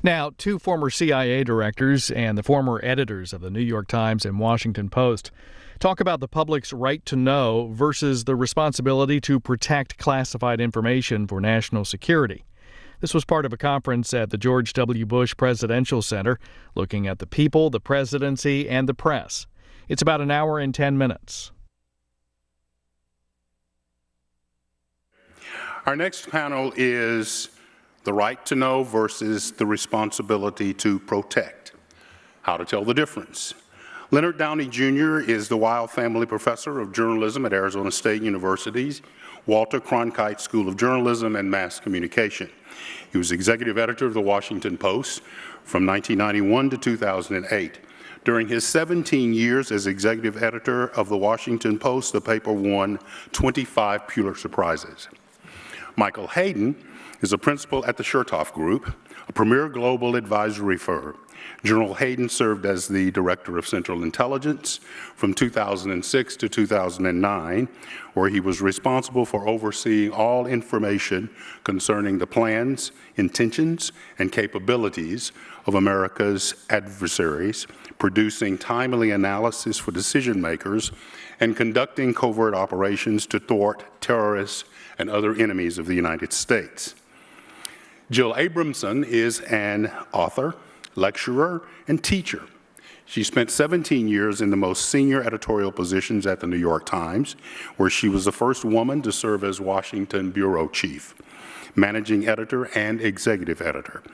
Now, two former CIA directors and the former editors of the New York Times and Washington Post talk about the public's right to know versus the responsibility to protect classified information for national security. This was part of a conference at the George W. Bush Presidential Center looking at the people, the presidency, and the press. It's about an hour and 10 minutes. Our next panel is the right to know versus the responsibility to protect. How to tell the difference. Leonard Downey Jr. is the Weil Family Professor of Journalism at Arizona State University's Walter Cronkite School of Journalism and Mass Communication. He was executive editor of the Washington Post from 1991 to 2008. During his 17 years as executive editor of the Washington Post, the paper won 25 Pulitzer Prizes. Michael Hayden is a principal at the Chertoff Group, a premier global advisory firm. General Hayden served as the Director of Central Intelligence from 2006 to 2009, where he was responsible for overseeing all information concerning the plans, intentions, and capabilities of America's adversaries, producing timely analysis for decision makers, and conducting covert operations to thwart terrorists and other enemies of the United States. Jill Abramson is an author, lecturer, and teacher. She spent 17 years in the most senior editorial positions at the New York Times, where she was the first woman to serve as Washington bureau chief, managing editor, and executive editor.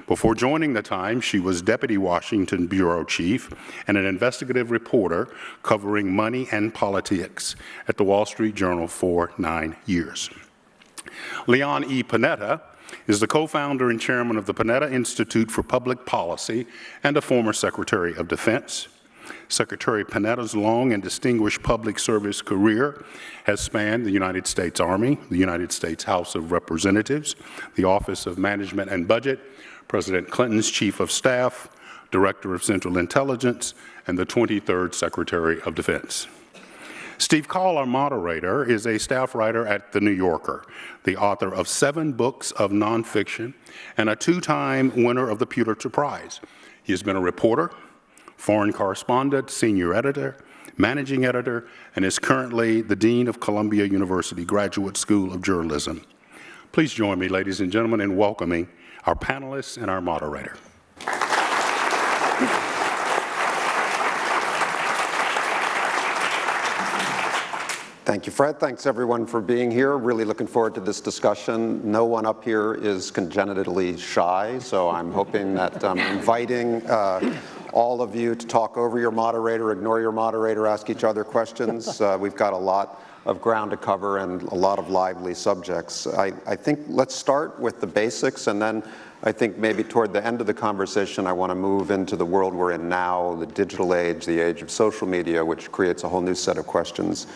Before joining the Times, she was deputy Washington bureau chief and an investigative reporter covering money and politics at the Wall Street Journal for 9 years. Leon E. Panetta is the co-founder and chairman of the Panetta Institute for Public Policy and a former Secretary of Defense. Secretary Panetta's long and distinguished public service career has spanned the United States Army, the United States House of Representatives, the Office of Management and Budget, President Clinton's Chief of Staff, Director of Central Intelligence, and the 23rd Secretary of Defense. Steve Call, our moderator, is a staff writer at The New Yorker, the author of 7 books of nonfiction, and a 2-time winner of the Pulitzer Prize. He has been a reporter, foreign correspondent, senior editor, managing editor, and is currently the Dean of Columbia University Graduate School of Journalism. Please join me, ladies and gentlemen, in welcoming our panelists and our moderator. Thank you, Fred. Thanks, everyone, for being here. Really looking forward to this discussion. No one up here is congenitally shy, so I'm hoping that I'm inviting all of you to talk over your moderator, ignore your moderator, ask each other questions. We've got a lot of ground to cover and a lot of lively subjects. I think let's start with the basics, and then I think maybe toward the end of the conversation, I want to move into the world we're in now, the digital age, the age of social media, which creates a whole new set of questions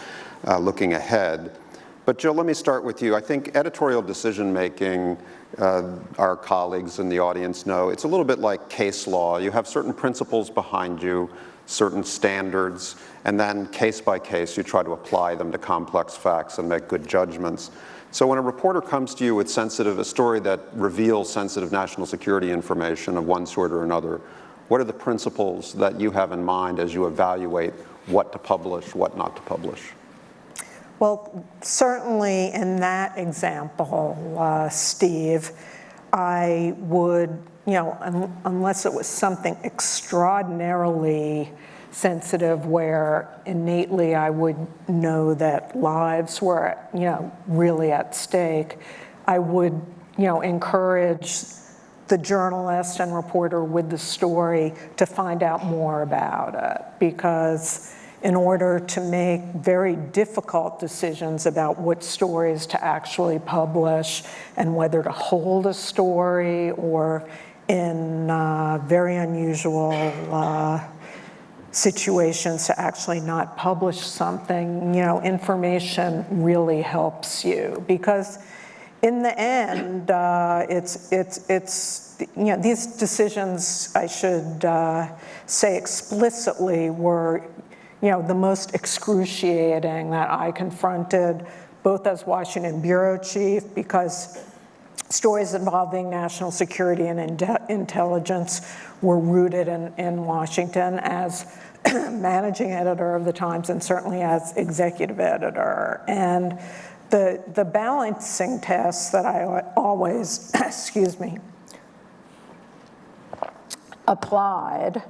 looking ahead. But Jill, let me start with you. I think editorial decision-making, our colleagues in the audience know, it's a little bit like case law. You have certain principles behind you, certain standards, and then case by case, you try to apply them to complex facts and make good judgments. So when a reporter comes to you with a story that reveals sensitive national security information of one sort or another, what are the principles that you have in mind as you evaluate what to publish, what not to publish? Well, certainly in that example, Steve, I would, unless it was something extraordinarily sensitive where innately I would know that lives were, really at stake, I would, encourage the journalist and reporter with the story to find out more about it, because in order to make very difficult decisions about what stories to actually publish and whether to hold a story or in very unusual situations to actually not publish something, information really helps you, because in the end, these decisions, I should say explicitly, were the most excruciating that I confronted, both as Washington bureau chief, because stories involving national security and intelligence were rooted in Washington as managing editor of the Times and certainly as executive editor. And the balancing test that I always, excuse me, applied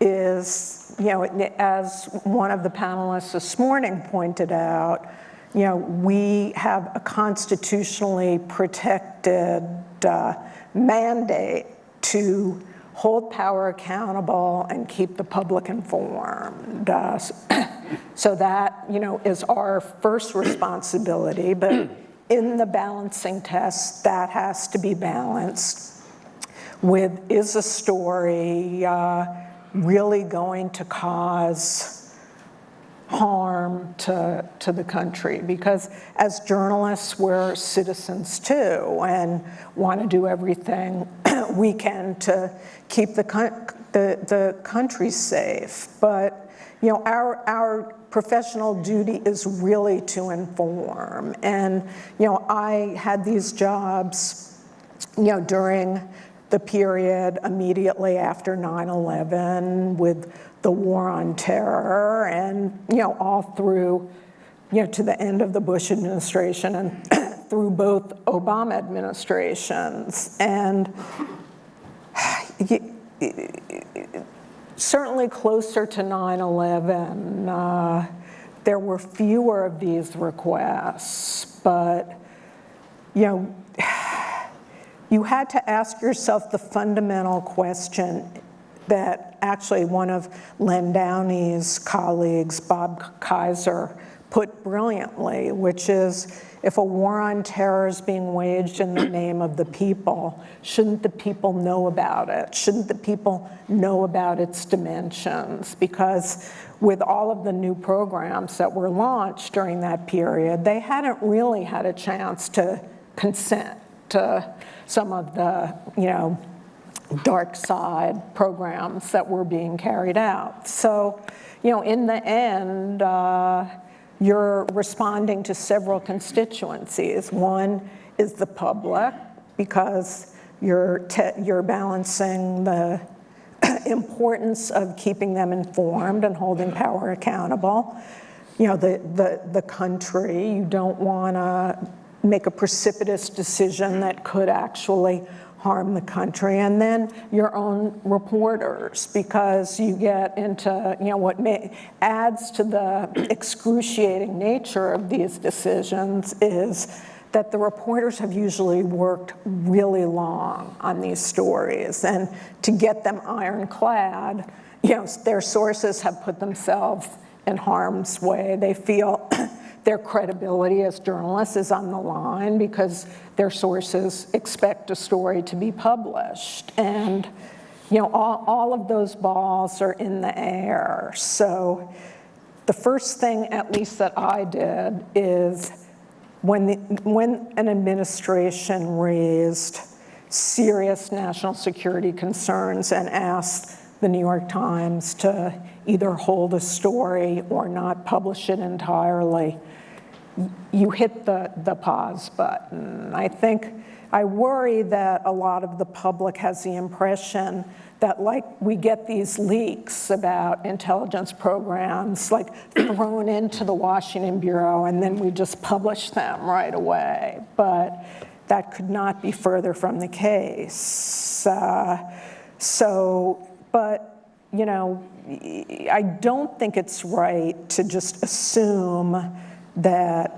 is, as one of the panelists this morning pointed out, we have a constitutionally protected mandate to hold power accountable and keep the public informed. So that, is our first responsibility, but in the balancing test, that has to be balanced with, is a story really going to cause harm to the country? Because as journalists, we're citizens too and want to do everything we can to keep the country safe. But our professional duty is really to inform. And I had these jobs during the period immediately after 9/11 with the war on terror, and all through to the end of the Bush administration and through both Obama administrations. And certainly closer to 9/11, there were fewer of these requests, but you had to ask yourself the fundamental question that actually one of Len Downey's colleagues, Bob Kaiser, put brilliantly, which is, if a war on terror is being waged in the name of the people, shouldn't the people know about it? Shouldn't the people know about its dimensions? Because with all of the new programs that were launched during that period, they hadn't really had a chance to consent to some of the, dark side programs that were being carried out. So, in the end, you're responding to several constituencies. One is the public, because you're balancing the importance of keeping them informed and holding power accountable. The country, you don't want to make a precipitous decision that could actually harm the country, and then your own reporters, because you get into what adds to the excruciating nature of these decisions is that the reporters have usually worked really long on these stories, and to get them ironclad, their sources have put themselves in harm's way. They feel their credibility as journalists is on the line because their sources expect a story to be published. And all of those balls are in the air. So the first thing, at least that I did, is when an administration raised serious national security concerns and asked the New York Times to either hold a story or not publish it entirely, you hit the pause button. I worry that a lot of the public has the impression that, like, we get these leaks about intelligence programs thrown into the Washington Bureau and then we just publish them right away. But that could not be further from the case. I don't think it's right to just assume that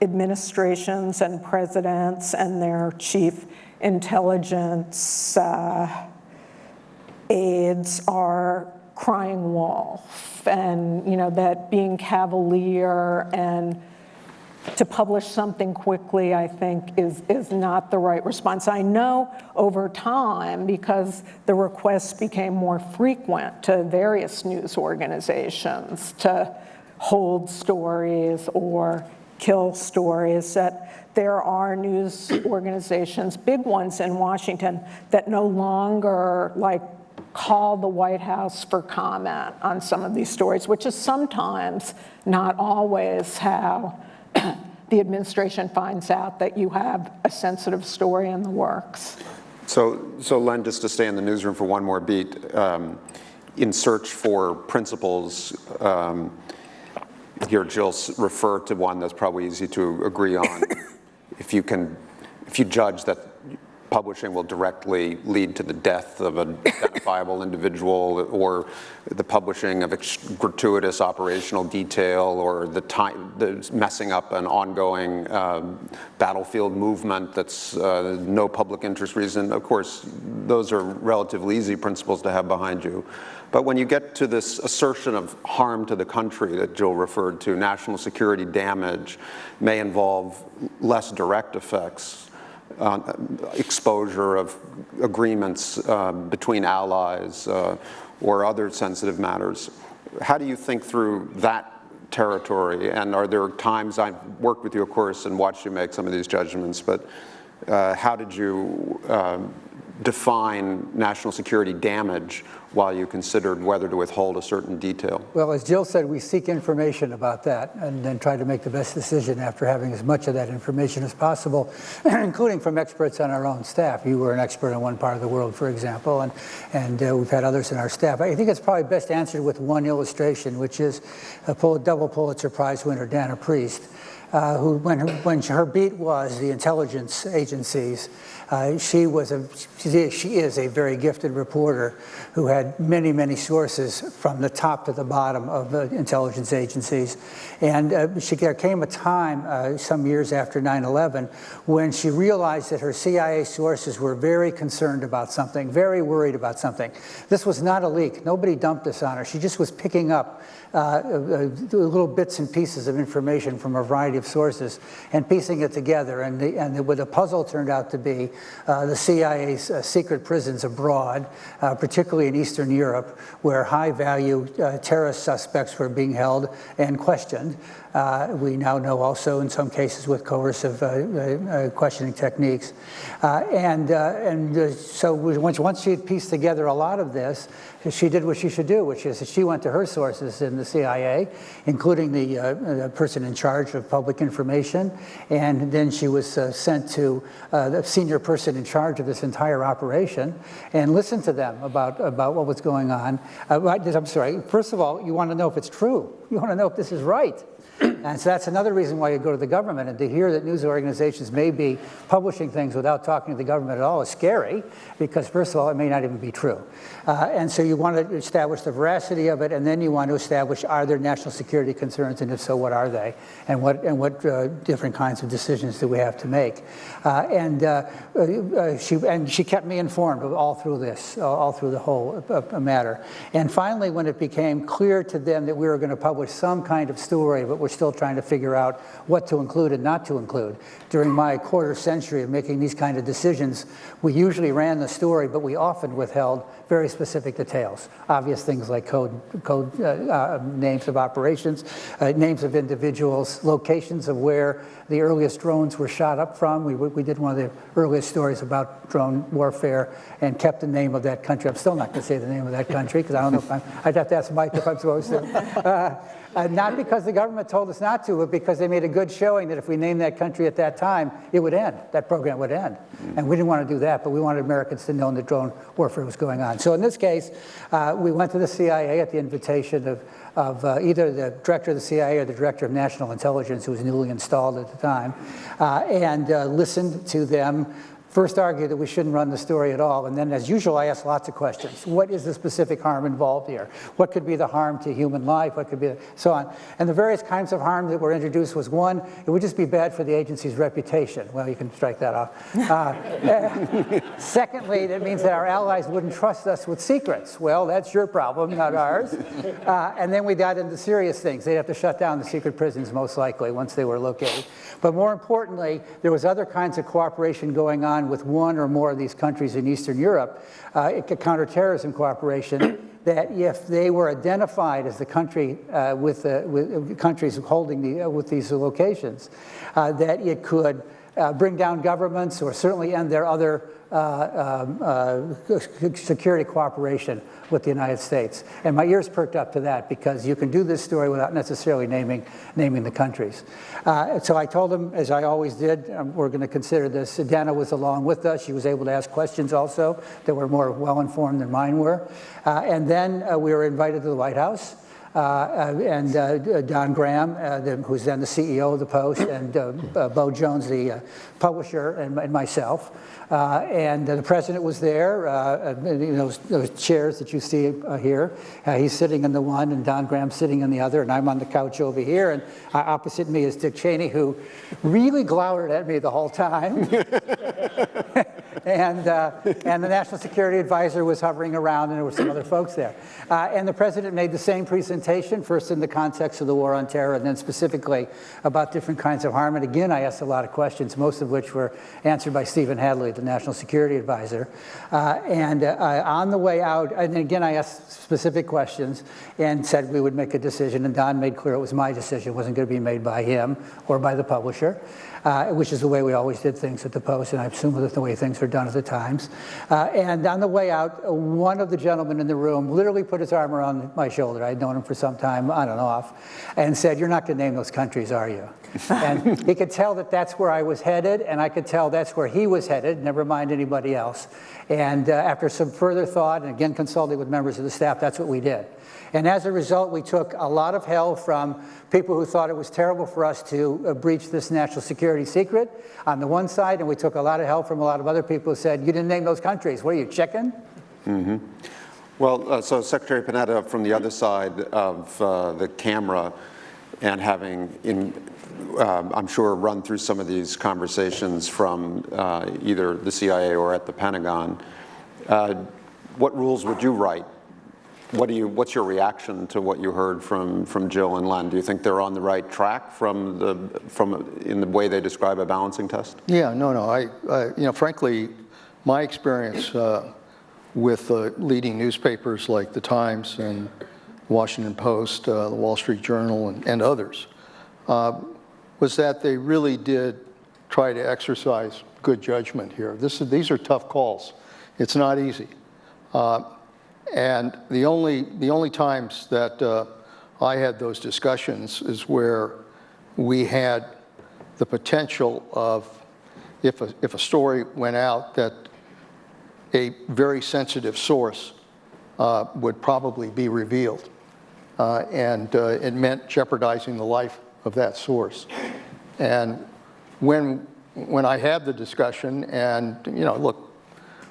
administrations and presidents and their chief intelligence aides are crying wolf, and that being cavalier and to publish something quickly, I think, is not the right response. I know over time, because the requests became more frequent to various news organizations to hold stories or kill stories, that there are news organizations, big ones in Washington, that no longer call the White House for comment on some of these stories, which is sometimes, not always, how the administration finds out that you have a sensitive story in the works. So Len, just to stay in the newsroom for one more beat, in search for principles, here Jill referred to one that's probably easy to agree on. If you judge that publishing will directly lead to the death of an identifiable individual, or the publishing of gratuitous operational detail, or the messing up an ongoing battlefield movement that's no public interest reason, of course, those are relatively easy principles to have behind you. But when you get to this assertion of harm to the country that Jill referred to, national security damage may involve less direct effects, exposure of agreements between allies or other sensitive matters. How do you think through that territory? And are there times, I've worked with you, of course, and watched you make some of these judgments, but how did you define national security damage while you considered whether to withhold a certain detail? Well, as Jill said, we seek information about that and then try to make the best decision after having as much of that information as possible, including from experts on our own staff. You were an expert in one part of the world, for example, and we've had others in our staff. I think it's probably best answered with one illustration, which is a double Pulitzer Prize winner, Dana Priest, who, when her beat was the intelligence agencies, she is a very gifted reporter who had many, many sources from the top to the bottom of the intelligence agencies. And there came a time, some years after 9/11, when she realized that her CIA sources were very concerned about something, very worried about something. This was not a leak. Nobody dumped this on her. She just was picking up little bits and pieces of information from a variety of sources and piecing it together. And what the puzzle turned out to be the CIA's secret prisons abroad, particularly in Eastern Europe, where high-value terrorist suspects were being held and questioned. We now know also in some cases with coercive questioning techniques. So once she had pieced together a lot of this, she did what she should do, which is that she went to her sources in the CIA, including the person in charge of public information, and then she was sent to the senior person in charge of this entire operation and listened to them about what was going on. I'm sorry, first of all, you want to know if it's true. You want to know if this is right. And so that's another reason why you go to the government, and to hear that news organizations may be publishing things without talking to the government at all is scary, because first of all, it may not even be true. And so you want to establish the veracity of it, and then you want to establish, are there national security concerns, and if so, what are they? And what different kinds of decisions do we have to make? She kept me informed all through this, all through the whole matter. And finally, when it became clear to them that we were going to publish some kind of story, but we're still trying to figure out what to include and not to include. During my quarter century of making these kind of decisions, we usually ran the story, but we often withheld very specific details. Obvious things like code names of operations, names of individuals, locations of where the earliest drones were shot up from. We did one of the earliest stories about drone warfare and kept the name of that country. I'm still not going to say the name of that country because I don't know if I'd have to ask Mike if I'm supposed to. Not because the government told us not to, but because they made a good showing that if we named that country at that time, it would end. That program would end. And we didn't want to do that, but we wanted Americans to know that drone warfare was going on. So in this case, we went to the CIA at the invitation of either the director of the CIA or the director of national intelligence, who was newly installed at the time, and listened to them first argue that we shouldn't run the story at all, and then, as usual, I ask lots of questions. What is the specific harm involved here? What could be the harm to human life? What could be so on? And the various kinds of harm that were introduced was, one, it would just be bad for the agency's reputation. Well, you can strike that off. Secondly, that means that our allies wouldn't trust us with secrets. Well, that's your problem, not ours. And then we got into serious things. They'd have to shut down the secret prisons, most likely, once they were located. But more importantly, there was other kinds of cooperation going on with one or more of these countries in Eastern Europe, counterterrorism cooperation, that if they were identified as the country with countries holding with these locations, that it could bring down governments or certainly end their other security cooperation with the United States. And my ears perked up to that, because you can do this story without necessarily naming the countries. So I told them, as I always did, we're going to consider this. Dana was along with us. She was able to ask questions also that were more well-informed than mine were. And then we were invited to the White House. And Don Graham, who's then the CEO of the Post, and Bo Jones, the publisher, and myself. And the president was there, those chairs that you see here. He's sitting in the one, and Don Graham's sitting in the other, and I'm on the couch over here. And opposite me is Dick Cheney, who really glowered at me the whole time. And the National Security Advisor was hovering around, and there were some other folks there. And the president made the same presentation, first in the context of the war on terror, and then specifically about different kinds of harm. And again, I asked a lot of questions, most of which were answered by Stephen Hadley, the National Security Advisor. On the way out, and again, I asked specific questions and said we would make a decision, and Don made clear it was my decision. It wasn't going to be made by him or by the publisher, which is the way we always did things at the Post, and I assume that's the way things are done at the Times. And on the way out, one of the gentlemen in the room literally put his arm around my shoulder. I'd known him for some time, on and off, and said, "You're not going to name those countries, are you?" And he could tell that that's where I was headed, and I could tell that's where he was headed, never mind anybody else. And after some further thought, and again consulting with members of the staff, that's what we did. And as a result, we took a lot of hell from people who thought it was terrible for us to breach this national security secret on the one side, and we took a lot of hell from a lot of other people who said, "You didn't name those countries. What are you, chicken?" Mm-hmm. Well, so Secretary Panetta, from the other side of the camera, and having, I'm sure, run through some of these conversations from either the CIA or at the Pentagon, what rules would you write? What's your reaction to what you heard from Jill and Len? Do you think they're on the right track in the way they describe a balancing test? Yeah, no. Frankly, my experience with leading newspapers like the Times and Washington Post, the Wall Street Journal, and others, was that they really did try to exercise good judgment here. These are tough calls. It's not easy. And the only times that I had those discussions is where we had the potential of, if a story went out, that a very sensitive source would probably be revealed, and it meant jeopardizing the life of that source. And when I had the discussion, and look,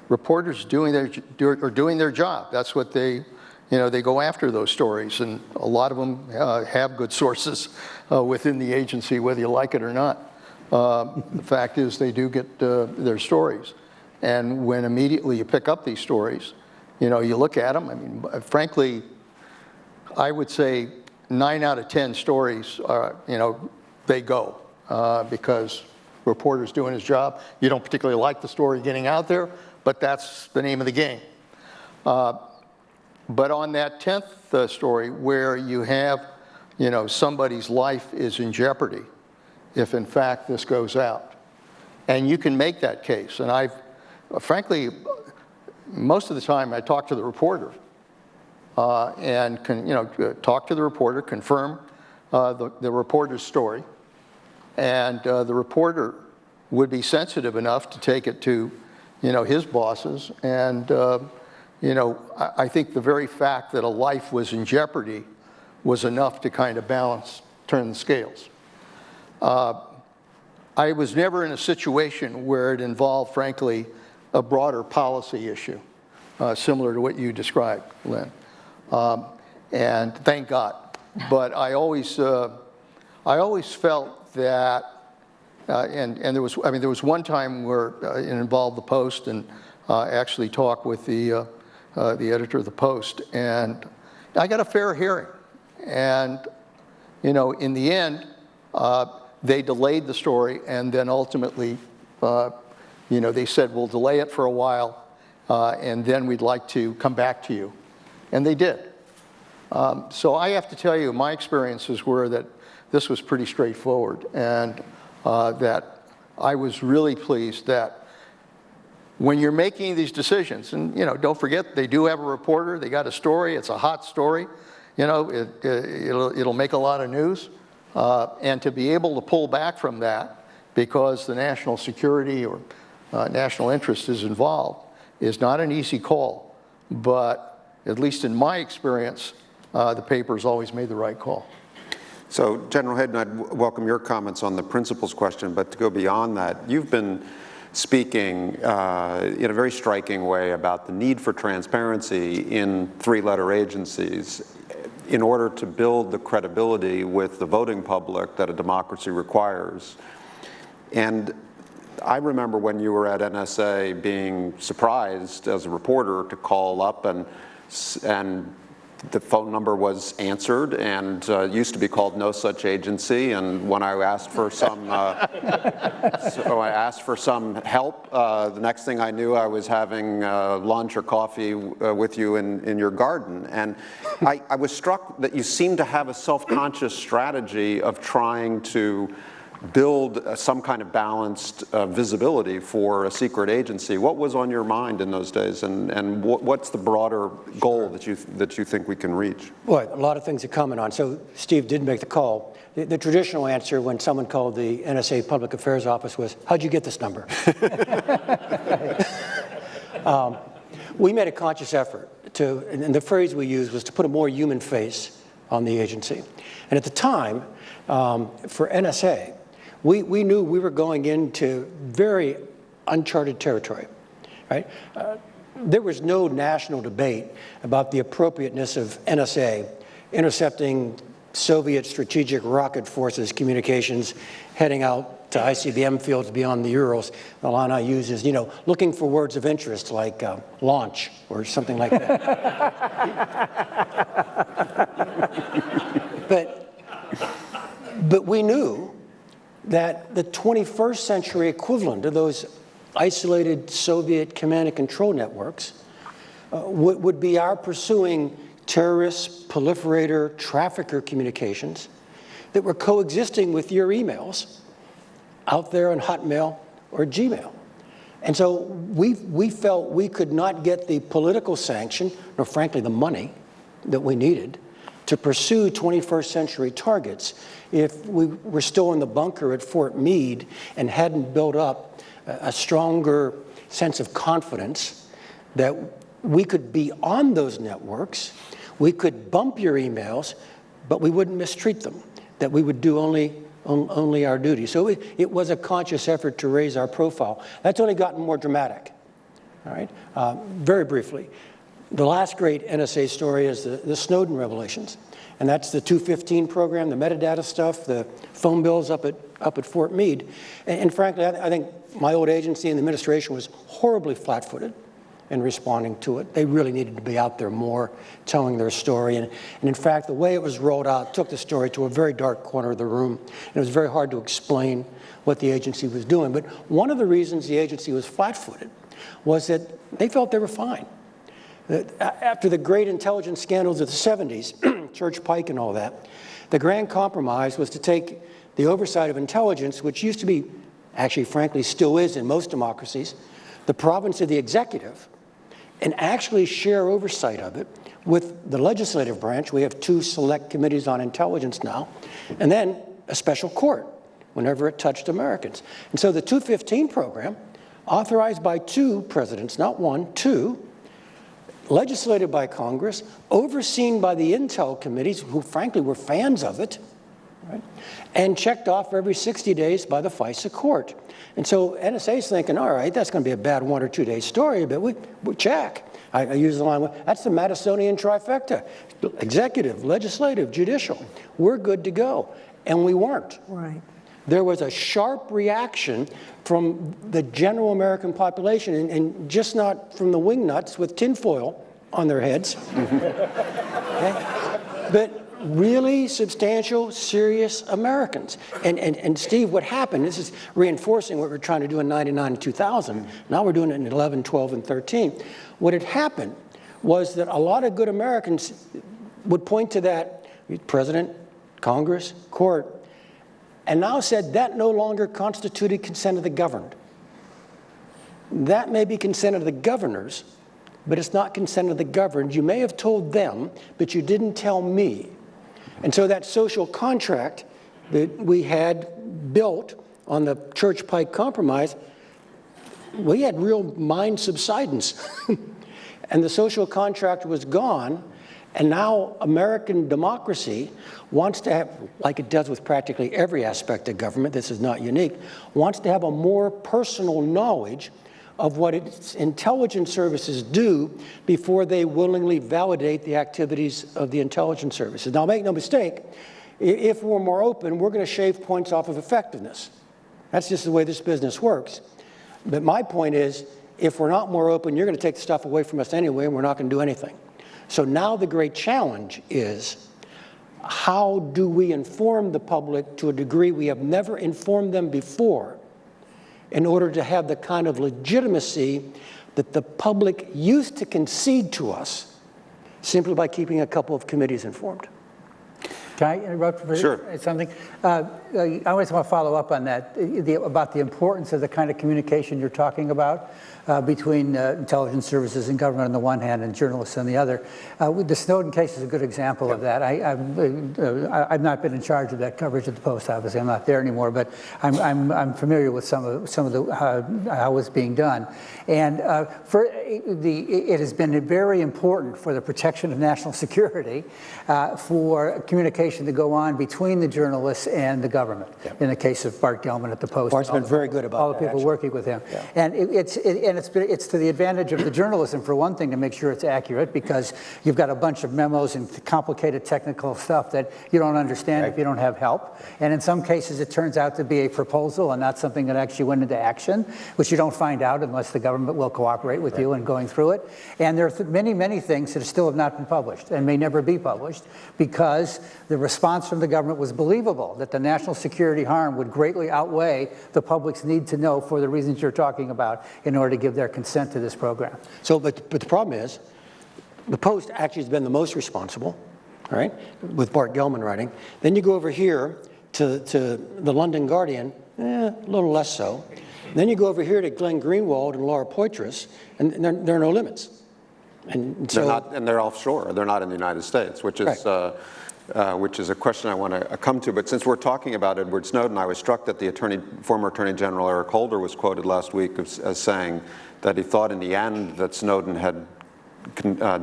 reporters are doing their job. That's what they go after those stories, and a lot of them have good sources within the agency, whether you like it or not. The fact is, they do get their stories, and when immediately you pick up these stories, you look at them. I mean, frankly, I would say 9 out of 10 stories are, they go because reporter's doing his job. You don't particularly like the story getting out there, but that's the name of the game. But on that 10th story, where you have, somebody's life is in jeopardy if in fact this goes out, and you can make that case. And frankly, most of the time I talk to the reporter and talk to the reporter, confirm the reporter's story, and the reporter would be sensitive enough to take it to his bosses, and I think the very fact that a life was in jeopardy was enough to kind of turn the scales. I was never in a situation where it involved, frankly, a broader policy issue, similar to what you described, Len, and thank God. But I always felt that. And there was one time where it involved the Post, and actually talked with the editor of the Post, and I got a fair hearing. And in the end, they delayed the story, and then ultimately, they said, "We'll delay it for a while, and then we'd like to come back to you," and they did. So I have to tell you, my experiences were that this was pretty straightforward, and that I was really pleased that when you're making these decisions, and don't forget, they do have a reporter, they got a story, it's a hot story, it'll make a lot of news, and to be able to pull back from that because the national security or national interest is involved is not an easy call, but at least in my experience, the paper's always made the right call. So, General Hayden, I'd welcome your comments on the principles question, but to go beyond that, you've been speaking in a very striking way about the need for transparency in three-letter agencies in order to build the credibility with the voting public that a democracy requires. And I remember when you were at NSA being surprised as a reporter to call up and the phone number was answered, and used to be called no such agency. And when I asked for some, help, the next thing I knew, I was having lunch or coffee with you in your garden. And I was struck that you seemed to have a self-conscious strategy of trying to build some kind of balanced visibility for a secret agency. What was on your mind in those days, and what's the broader goal that you think we can reach? Well, a lot of things to comment on. So Steve did make the call. The traditional answer when someone called the NSA Public Affairs Office was, how'd you get this number? We made a conscious effort to, and the phrase we used was to put a more human face on the agency. And at the time, for NSA, we knew we were going into very uncharted territory, right? There was no national debate about the appropriateness of NSA intercepting Soviet strategic rocket forces communications heading out to ICBM fields beyond the Urals. The line I use is, looking for words of interest like launch or something like that. But we knew that the 21st century equivalent of those isolated Soviet command and control networks would be our pursuing terrorist, proliferator, trafficker communications that were coexisting with your emails out there on Hotmail or Gmail. And so we felt we could not get the political sanction, nor frankly the money that we needed to pursue 21st century targets if we were still in the bunker at Fort Meade and hadn't built up a stronger sense of confidence that we could be on those networks, we could bump your emails, but we wouldn't mistreat them, that we would do only our duty. So it was a conscious effort to raise our profile. That's only gotten more dramatic, all right? Very briefly, the last great NSA story is the Snowden revelations. And that's the 215 program, the metadata stuff, the phone bills up at Fort Meade. And frankly, I think my old agency and the administration was horribly flat-footed in responding to it. They really needed to be out there more, telling their story. And in fact, the way it was rolled out took the story to a very dark corner of the room. And it was very hard to explain what the agency was doing. But one of the reasons the agency was flat-footed was that they felt they were fine. After the great intelligence scandals of the 70s, Church Pike and all that, the grand compromise was to take the oversight of intelligence, which used to be, actually frankly still is in most democracies, the province of the executive, and actually share oversight of it with the legislative branch. We have 2 select committees on intelligence now, and then a special court whenever it touched Americans. And so the 215 program, authorized by 2 presidents, not 1, 2, legislated by Congress, overseen by the Intel committees, who frankly were fans of it, right? And checked off every 60 days by the FISA court. And so NSA's thinking, all right, that's going to be a bad 1 or 2 day story, but we check. I use the line, that's the Madisonian trifecta, executive, legislative, judicial. We're good to go. And we weren't. Right. There was a sharp reaction from the general American population, and just not from the wingnuts with tinfoil on their heads, okay? But really substantial, serious Americans. And Steve, what happened, this is reinforcing what we were trying to do in 99 and 2000. Now we're doing it in 11, 12, and 13. What had happened was that a lot of good Americans would point to that president, Congress, court, and now said that no longer constituted consent of the governed. that may be consent of the governors, but it's not consent of the governed. You may have told them, but you didn't tell me. And so that social contract that we had built on the Church Pike Compromise, we had real mind subsidence. And the social contract was gone, and now American democracy wants to have, like it does with practically every aspect of government, this is not unique, wants to have a more personal knowledge of what its intelligence services do before they willingly validate the activities of the intelligence services. Now, make no mistake, if we're more open, we're going to shave points off of effectiveness. That's just the way this business works. But my point is, if we're not more open, you're going to take the stuff away from us anyway, and we're not going to do anything. So now the great challenge is, how do we inform the public to a degree we have never informed them before in order to have the kind of legitimacy that the public used to concede to us simply by keeping a couple of committees informed? Can I interrupt for something? I always want to follow up on that, about the importance of the kind of communication you're talking about between intelligence services and government on the one hand and journalists on the other. The Snowden case is a good example of that. I've not been in charge of that coverage at the Post Office. I'm not there anymore, but I'm familiar with some of the how it's being done. And it has been very important for the protection of national security for communication to go on between the journalists and the government. Yep. In the case of Bart Gellman at the Post, Bart's been very good about all the people working with him. Yeah. And it's to the advantage of the journalism, for one thing, to make sure it's accurate, because you've got a bunch of memos and complicated technical stuff that you don't understand if you don't have help. And in some cases, it turns out to be a proposal and not something that actually went into action, which you don't find out unless the government will cooperate with you in going through it. And there are many things that still have not been published and may never be published because the response from the government was believable, that the national security harm would greatly outweigh the public's need to know for the reasons you're talking about in order to give their consent to this program. So, but the problem is, the Post actually has been the most responsible, all right, with Bart Gellman writing. Then you go over here to the London Guardian, a little less so. Then you go over here to Glenn Greenwald and Laura Poitras, and there are no limits. And so, they're offshore. They're not in the United States, which is which is a question I want to come to. But since we're talking about Edward Snowden, I was struck that the former Attorney General Eric Holder was quoted last week as saying that he thought in the end that Snowden had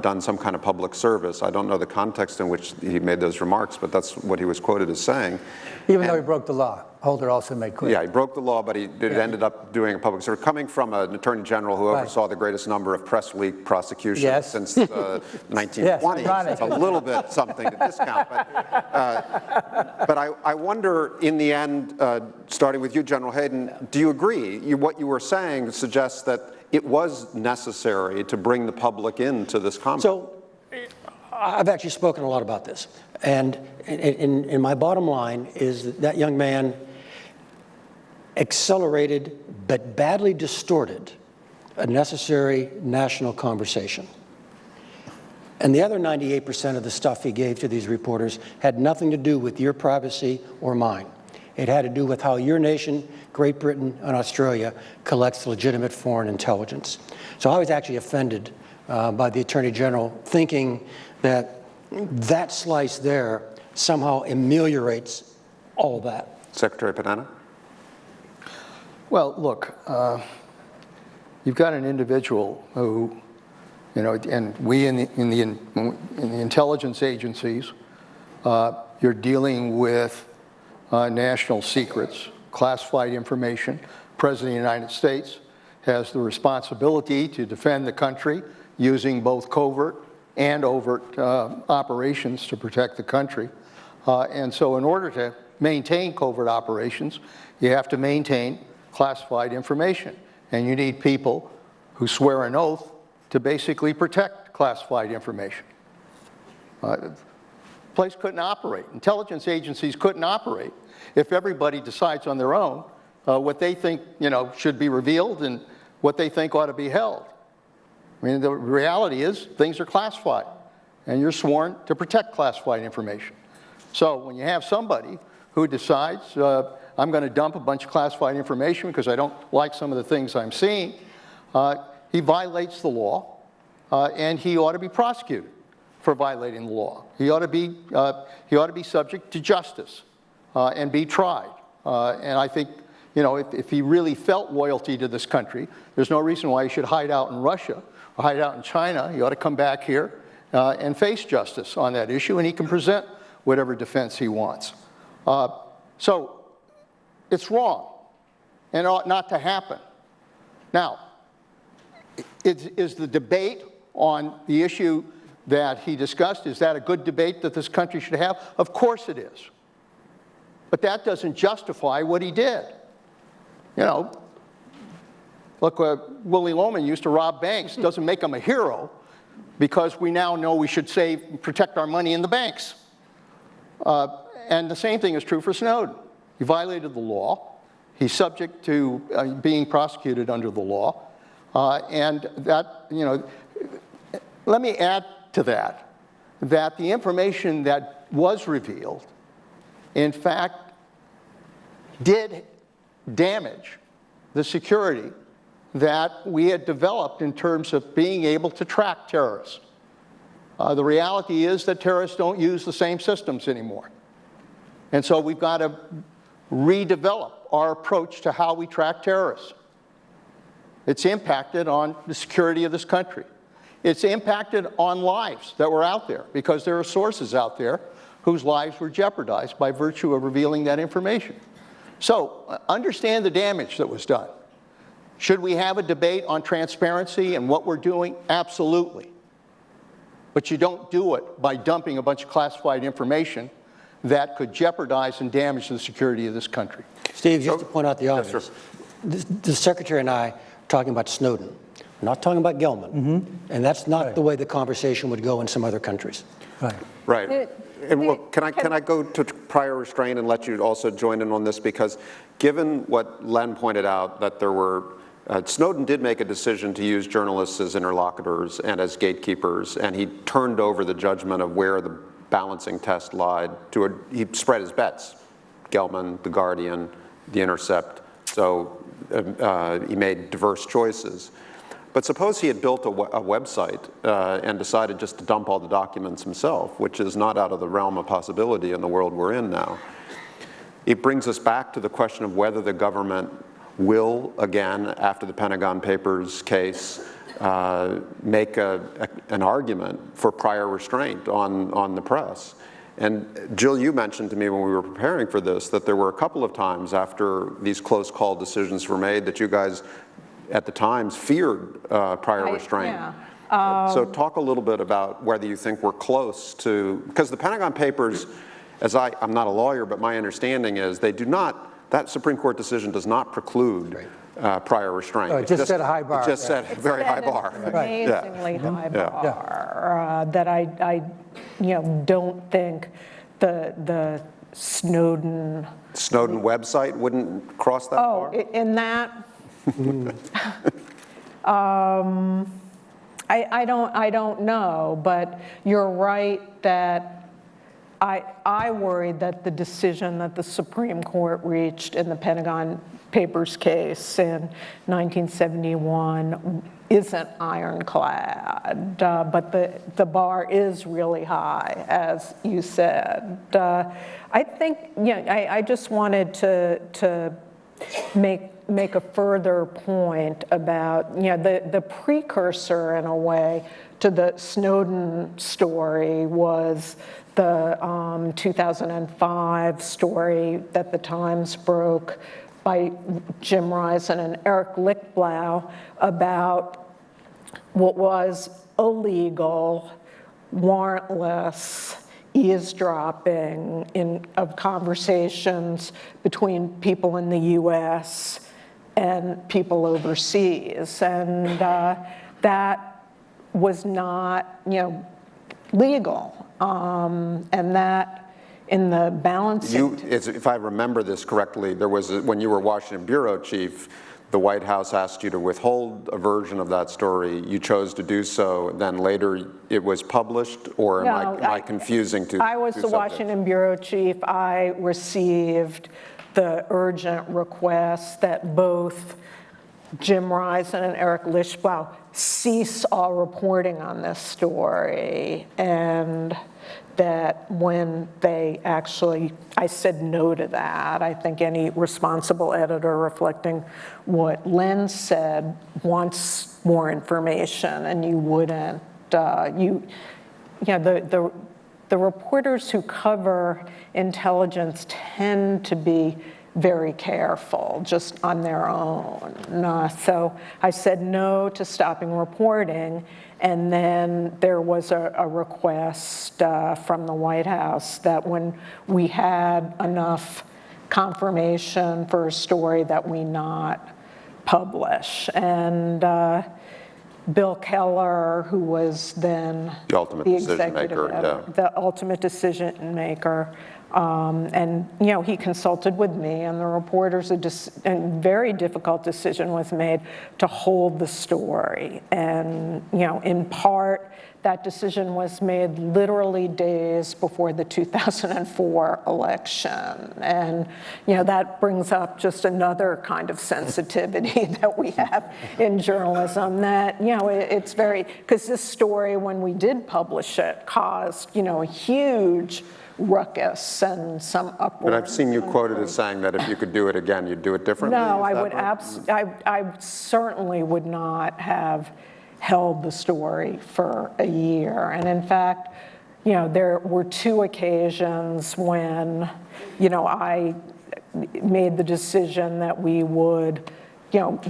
done some kind of public service. I don't know the context in which he made those remarks, but that's what he was quoted as saying. Even though he broke the law, Holder also made clear. Yeah, he broke the law, but it ended up doing a public service. Coming from an Attorney General who oversaw the greatest number of press leak prosecutions since the 1920s, it's a little bit something to discount. But I wonder, in the end, starting with you, General Hayden, do you agree? What you were saying suggests that it was necessary to bring the public into this conference. So I've actually spoken a lot about this. And in my bottom line is that young man accelerated but badly distorted a necessary national conversation. And the other 98% of the stuff he gave to these reporters had nothing to do with your privacy or mine. It had to do with how your nation, Great Britain and Australia, collects legitimate foreign intelligence. So I was actually offended by the Attorney General thinking that that slice there somehow ameliorates all that. Secretary Panetta? Well, look, you've got an individual who, and we in the intelligence agencies, you're dealing with national secrets, classified information. The President of the United States has the responsibility to defend the country using both covert and overt operations to protect the country. And so in order to maintain covert operations, you have to maintain classified information. And you need people who swear an oath to basically protect classified information. The place couldn't operate. Intelligence agencies couldn't operate if everybody decides on their own what they think should be revealed and what they think ought to be held. I mean, the reality is things are classified, and you're sworn to protect classified information. So when you have somebody who decides, I'm going to dump a bunch of classified information because I don't like some of the things I'm seeing, he violates the law, and he ought to be prosecuted for violating the law. He ought to be subject to justice and be tried. And I think, you know, if he really felt loyalty to this country, there's no reason why he should hide out in Russia or hide out in China. He ought to come back here and face justice on that issue, and he can present whatever defense he wants. So it's wrong and ought not to happen. Now, is the debate on the issue that he discussed, is that a good debate that this country should have? Of course it is. But that doesn't justify what he did. You know, look, Willie Loman used to rob banks. Doesn't make him a hero because we now know we should protect our money in the banks. And the same thing is true for Snowden. He violated the law. He's subject to being prosecuted under the law. And that, you know, let me add to that the information that was revealed, in fact, did damage the security that we had developed in terms of being able to track terrorists. The reality is that terrorists don't use the same systems anymore. And so we've got to redevelop our approach to how we track terrorists. It's impacted on the security of this country. It's impacted on lives that were out there because there are sources out there whose lives were jeopardized by virtue of revealing that information. So understand the damage that was done. Should we have a debate on transparency and what we're doing? Absolutely. But you don't do it by dumping a bunch of classified information that could jeopardize and damage the security of this country. Steve, just to point out the obvious, the Secretary and I are talking about Snowden. We're not talking about Gelman. And that's not the way the conversation would go in some other countries. Right. And well, can I go to prior restraint and let you also join in on this? Because given what Len pointed out, that there were, Snowden did make a decision to use journalists as interlocutors and as gatekeepers, and he turned over the judgment of where the balancing test lied to he spread his bets. Gelman, The Guardian, The Intercept. So he made diverse choices. But suppose he had built a website and decided just to dump all the documents himself, which is not out of the realm of possibility in the world we're in now. It brings us back to the question of whether the government will, again, after the Pentagon Papers case, make an argument for prior restraint on the press. And Jill, you mentioned to me when we were preparing for this that there were a couple of times after these close call decisions were made that you guys at the Times feared prior restraint. Yeah. So talk a little bit about whether you think we're close to, because the Pentagon Papers, I'm not a lawyer, but my understanding is they do not, that Supreme Court decision does not preclude prior restraint. It just set a high bar. It just set a very high bar. Amazingly high bar that I don't think the Snowden website wouldn't cross that bar? Oh, in that, I don't know, but you're right that I worried that the decision that the Supreme Court reached in the Pentagon Papers case in 1971 isn't ironclad, but the bar is really high, as you said. I think, I just wanted to make a further point about, the precursor in a way to the Snowden story was the 2005 story that the Times broke by Jim Risen and Eric Lichtblau about what was illegal, warrantless eavesdropping of conversations between people in the U.S. and people overseas, and that was not, legal, and that in the balancing. If I remember this correctly, there was when you were Washington bureau chief, the White House asked you to withhold a version of that story. You chose to do so. Then later, it was published, or am I confusing two? I was the Washington bureau chief. I received the urgent request that both Jim Risen and Eric Lischblau cease all reporting on this story, and that when they actually, I said no to that. I think any responsible editor reflecting what Len said wants more information, and you wouldn't, the reporters who cover intelligence tend to be very careful just on their own. So I said no to stopping reporting, and then there was a request from the White House that when we had enough confirmation for a story that we not publish. And Bill Keller, who was then the ultimate decision maker, the ultimate decision maker, and he consulted with me, and the reporters, a very difficult decision was made to hold the story. And in part, that decision was made literally days before the 2004 election. And that brings up just another kind of sensitivity that we have in journalism, that it's very, because this story, when we did publish it, caused a huge ruckus and some uproar. But I've seen you quoted as saying that if you could do it again, you'd do it differently. No, I certainly would not have held the story for a year. And in fact, there were 2 occasions when, I made the decision that we would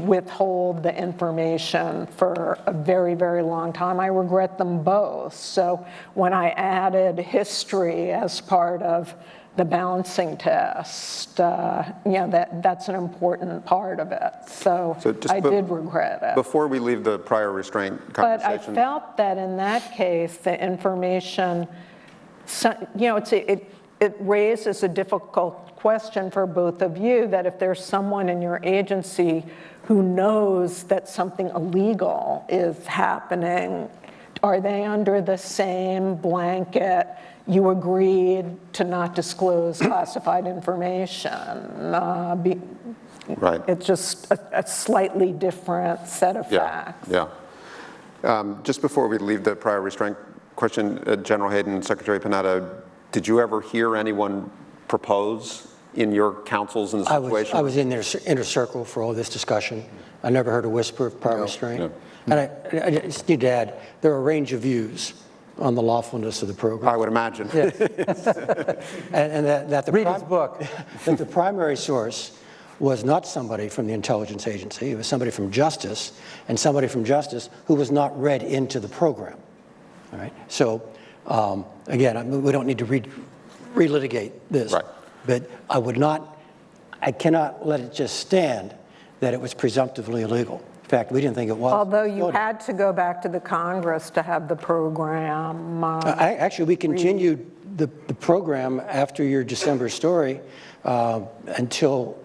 withhold the information for a very, very long time. I regret them both. So when I added history as part of the balancing test, that's an important part of it. So I did regret it. Before we leave the prior restraint conversation. But I felt that in that case, the information, it raises a difficult question for both of you, that if there's someone in your agency who knows that something illegal is happening, are they under the same blanket, you agreed to not disclose classified information? Right. It's just a slightly different set of facts. Just before we leave the prior restraint question, General Hayden, Secretary Panetta, did you ever hear anyone propose in your councils in the situation? I was in their inner circle for all this discussion. I never heard a whisper of prior restraint. No. And I just need to add, there are a range of views on the lawfulness of the program. I would imagine. Yes. and that the read his book. That the primary source was not somebody from the intelligence agency. It was somebody from Justice, and somebody from Justice who was not read into the program. All right. So again, we don't need to relitigate this. Right. But I cannot let it just stand that it was presumptively illegal. In fact, we didn't think it was. Although you had to go back to the Congress to have the program. Actually, we continued the program after your December story until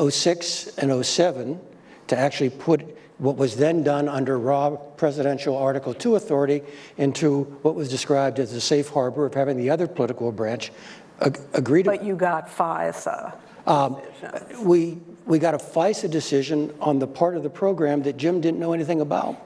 06 and 07 to actually put what was then done under raw presidential Article 2 authority into what was described as the safe harbor of having the other political branch agree to. But you got FISA. We got a FISA decision on the part of the program that Jim didn't know anything about.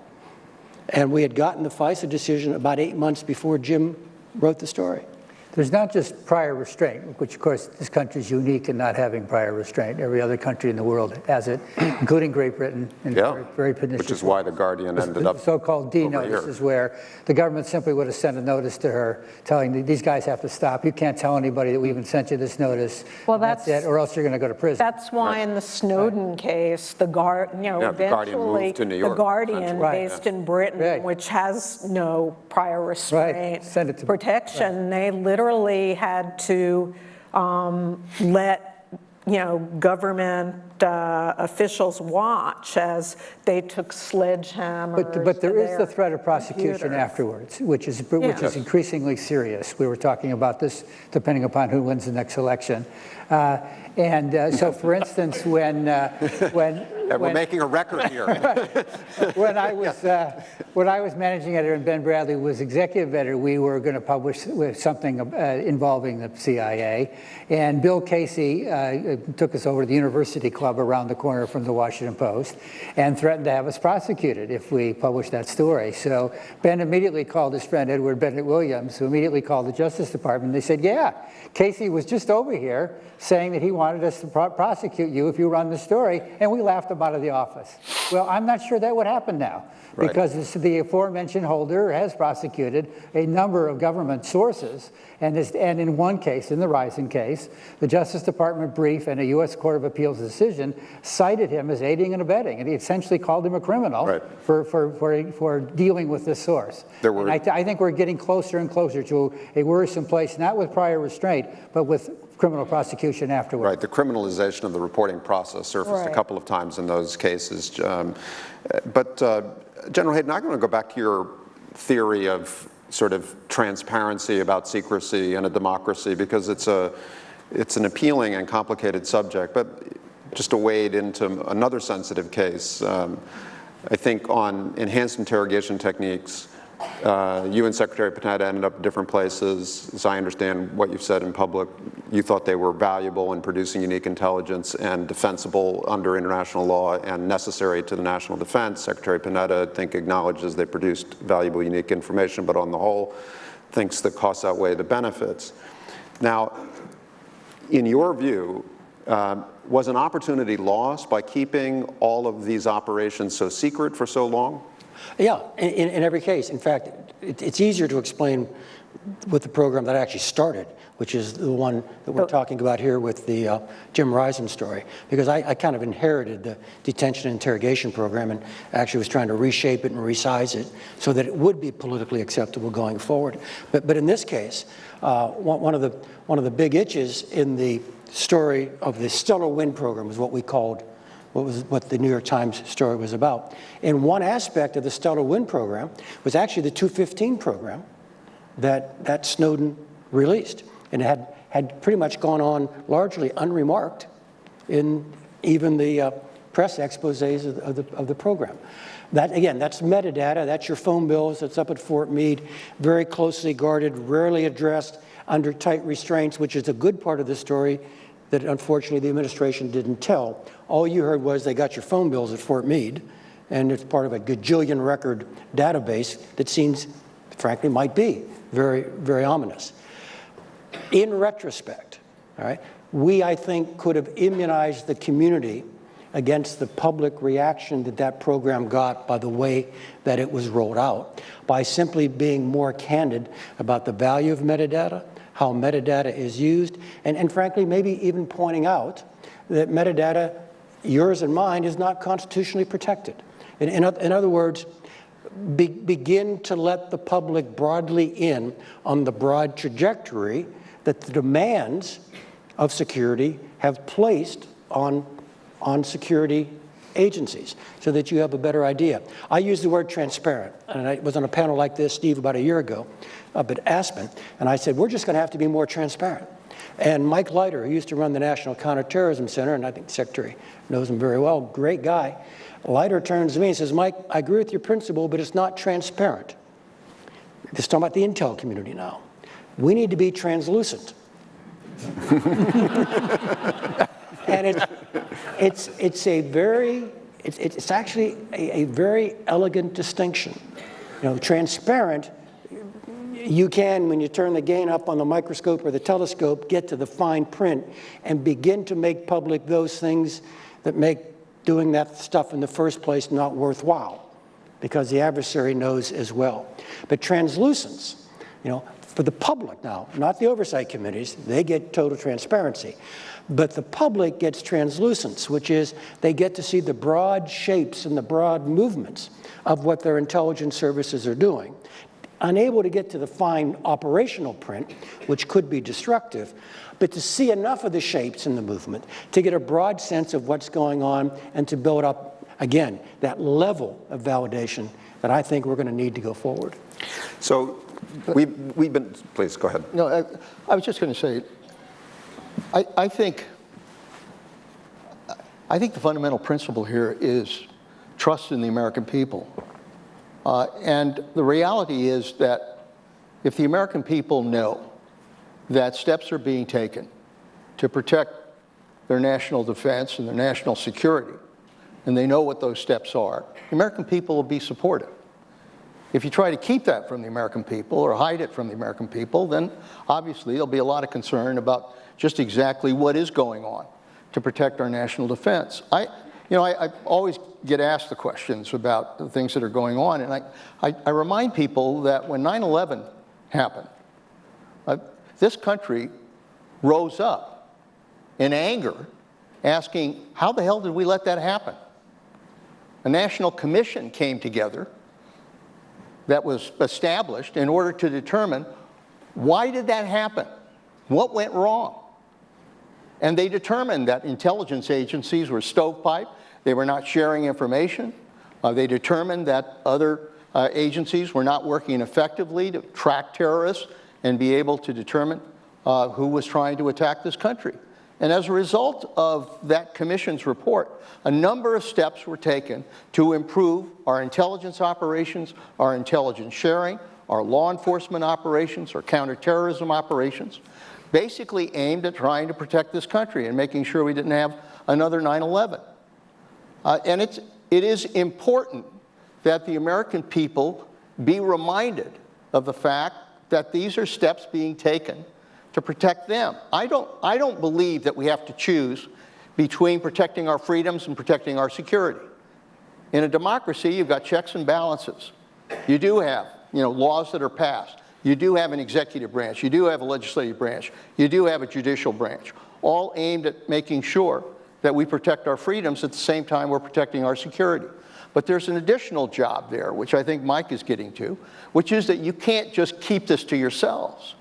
And we had gotten the FISA decision about 8 months before Jim wrote the story. There's not just prior restraint, which of course this country is unique in not having prior restraint. Every other country in the world has it, including Great Britain. In very pernicious which is why the Guardian ended up. The so-called D notices, where the government simply would have sent a notice to her telling these guys have to stop. You can't tell anybody that we even sent you this notice. Well, that's it, or else you're going to go to prison. That's why in the Snowden case, the Guardian moved to New York, the Guardian, based in Britain, which has no prior restraint protection, they literally had to let government officials watch as they took sledgehammers. But there is the threat of prosecution afterwards, which is increasingly serious. We were talking about this depending upon who wins the next election. So, for instance, when we're making a record here. when I was managing editor and Ben Bradley was executive editor, we were going to publish with something involving the CIA. And Bill Casey took us over to the University Club around the corner from the Washington Post and threatened to have us prosecuted if we published that story. So Ben immediately called his friend Edward Bennett Williams, who immediately called the Justice Department. They said, yeah, Casey was just over here saying that he wanted us to prosecute you if you run the story, and we laughed him out of the office. Well, I'm not sure that would happen now, because the aforementioned Holder has prosecuted a number of government sources, and in one case, in the Risen case, the Justice Department brief and a U.S. Court of Appeals decision cited him as aiding and abetting, and he essentially called him a criminal for dealing with this source. And I think we're getting closer and closer to a worrisome place, not with prior restraint, but with criminal prosecution afterwards. Right, the criminalization of the reporting process surfaced a couple of times in those cases. But General Hayden, I'm going to go back to your theory of sort of transparency about secrecy in a democracy, because it's an appealing and complicated subject. But just to wade into another sensitive case, I think on enhanced interrogation techniques, you and Secretary Panetta ended up in different places. As I understand what you've said in public, you thought they were valuable in producing unique intelligence and defensible under international law and necessary to the national defense. Secretary Panetta, I think, acknowledges they produced valuable, unique information, but on the whole, thinks the costs outweigh the benefits. Now, in your view, was an opportunity lost by keeping all of these operations so secret for so long? Yeah, in every case. In fact, it's easier to explain with the program that I actually started, which is the one that we're talking about here with the Jim Risen story, because I kind of inherited the detention and interrogation program and actually was trying to reshape it and resize it so that it would be politically acceptable going forward. But in this case, one of the big itches in the story of the Stellar Wind program was what we called what the New York Times story was about. And one aspect of the Stellar Wind program was actually the 215 program that Snowden released. And it had pretty much gone on largely unremarked in even the press exposés of the program. That, again, that's metadata, that's your phone bills, that's up at Fort Meade, very closely guarded, rarely addressed, under tight restraints, which is a good part of the story that unfortunately the administration didn't tell. All you heard was they got your phone bills at Fort Meade, and it's part of a gajillion record database that seems, frankly, might be very, very ominous. In retrospect, all right, we, I think, could have immunized the community against the public reaction that program got by the way that it was rolled out, by simply being more candid about the value of metadata, how metadata is used, and frankly, maybe even pointing out that metadata, yours and mine, is not constitutionally protected. In other words, begin to let the public broadly in on the broad trajectory that the demands of security have placed on security agencies, so that you have a better idea. I use the word transparent, and I was on a panel like this, Steve, about a year ago up at Aspen, and I said, we're just going to have to be more transparent. And Mike Leiter, who used to run the National Counterterrorism Center, and I think the Secretary knows him very well, great guy, Leiter turns to me and says, Mike, I agree with your principle, but it's not transparent. This is talking about the intel community now. We need to be translucent. And it's actually a very elegant distinction. You know, transparent, you can, when you turn the gain up on the microscope or the telescope, get to the fine print and begin to make public those things that make doing that stuff in the first place not worthwhile, because the adversary knows as well. But translucence, you know, for the public now, not the oversight committees, they get total transparency. But the public gets translucence, which is they get to see the broad shapes and the broad movements of what their intelligence services are doing. Unable to get to the fine operational print, which could be destructive, but to see enough of the shapes and the movement to get a broad sense of what's going on and to build up, again, that level of validation that I think we're going to need to go forward. So we've been, please go ahead. No, I was just going to say, I think I think the fundamental principle here is trust in the American people. And the reality is that if the American people know that steps are being taken to protect their national defense and their national security, and they know what those steps are, the American people will be supportive. If you try to keep that from the American people or hide it from the American people, then obviously there'll be a lot of concern about just exactly what is going on to protect our national defense. I always get asked the questions about the things that are going on, and I remind people that when 9/11 happened, this country rose up in anger, asking, how the hell did we let that happen? A national commission came together that was established in order to determine why did that happen? What went wrong? And they determined that intelligence agencies were stovepipe, they were not sharing information. They determined that other agencies were not working effectively to track terrorists and be able to determine who was trying to attack this country. And as a result of that commission's report, a number of steps were taken to improve our intelligence operations, our intelligence sharing, our law enforcement operations, our counterterrorism operations, basically aimed at trying to protect this country and making sure we didn't have another 9/11. And it is important that the American people be reminded of the fact that these are steps being taken to protect them. I don't believe that we have to choose between protecting our freedoms and protecting our security. In a democracy, you've got checks and balances. You do have, laws that are passed. You do have an executive branch. You do have a legislative branch. You do have a judicial branch, all aimed at making sure that we protect our freedoms at the same time we're protecting our security. But there's an additional job there, which I think Mike is getting to, which is that you can't just keep this to yourselves.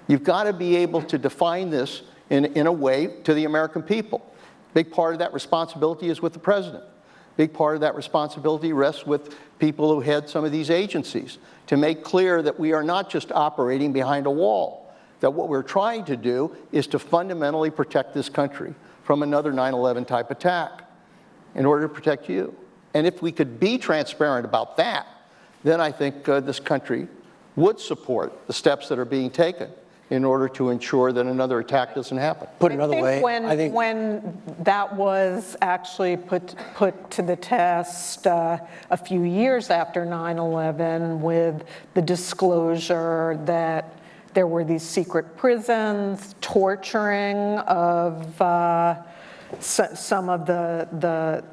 You've got to be able to define this in a way to the American people. Big part of that responsibility is with the president. Big part of that responsibility rests with people who head some of these agencies to make clear that we are not just operating behind a wall, that what we're trying to do is to fundamentally protect this country from another 9/11 type attack in order to protect you. And if we could be transparent about that, then I think this country would support the steps that are being taken in order to ensure that another attack doesn't happen. Put another way, I think when that was actually put to the test a few years after 9/11 with the disclosure that there were these secret prisons, torturing of some of the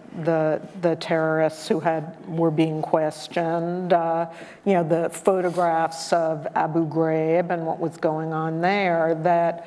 terrorists who were being questioned, the photographs of Abu Ghraib and what was going on there, that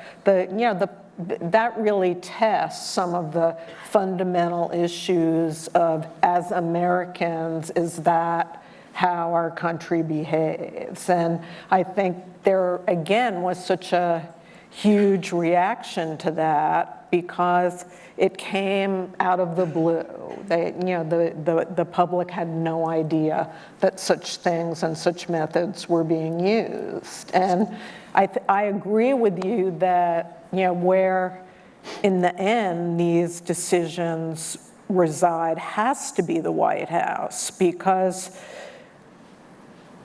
that really tests some of the fundamental issues of, as Americans, is that how our country behaves? And I think there again was such a huge reaction to that because it came out of the blue. The public had no idea that such things and such methods were being used. And I agree with you that, where in the end these decisions reside has to be the White House, because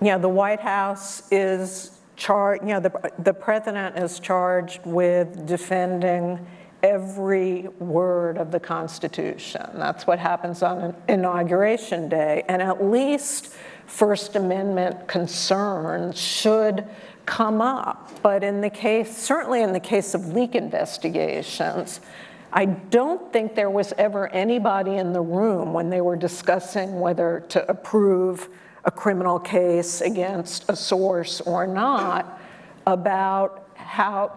the White House is charged, the president is charged with defending every word of the Constitution. That's what happens on Inauguration Day. And at least First Amendment concerns should come up. But certainly in the case of leak investigations, I don't think there was ever anybody in the room when they were discussing whether to approve a criminal case against a source or not about how,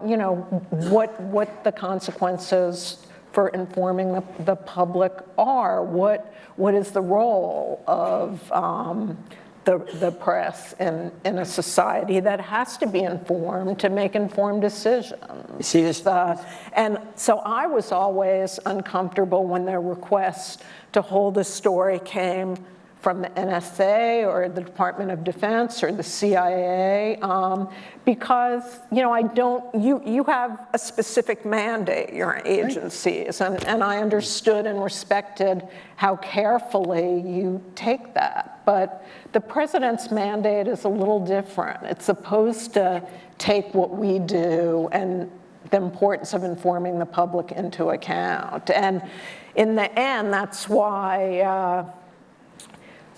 what the consequences for informing the public are. What is the role of the press in a society that has to be informed to make informed decisions? See this? And so I was always uncomfortable when their request to hold a story came from the NSA or the Department of Defense or the CIA, because, you know, you have a specific mandate, your agencies, and I understood and respected how carefully you take that. But the president's mandate is a little different. It's supposed to take what we do and the importance of informing the public into account. And in the end, that's why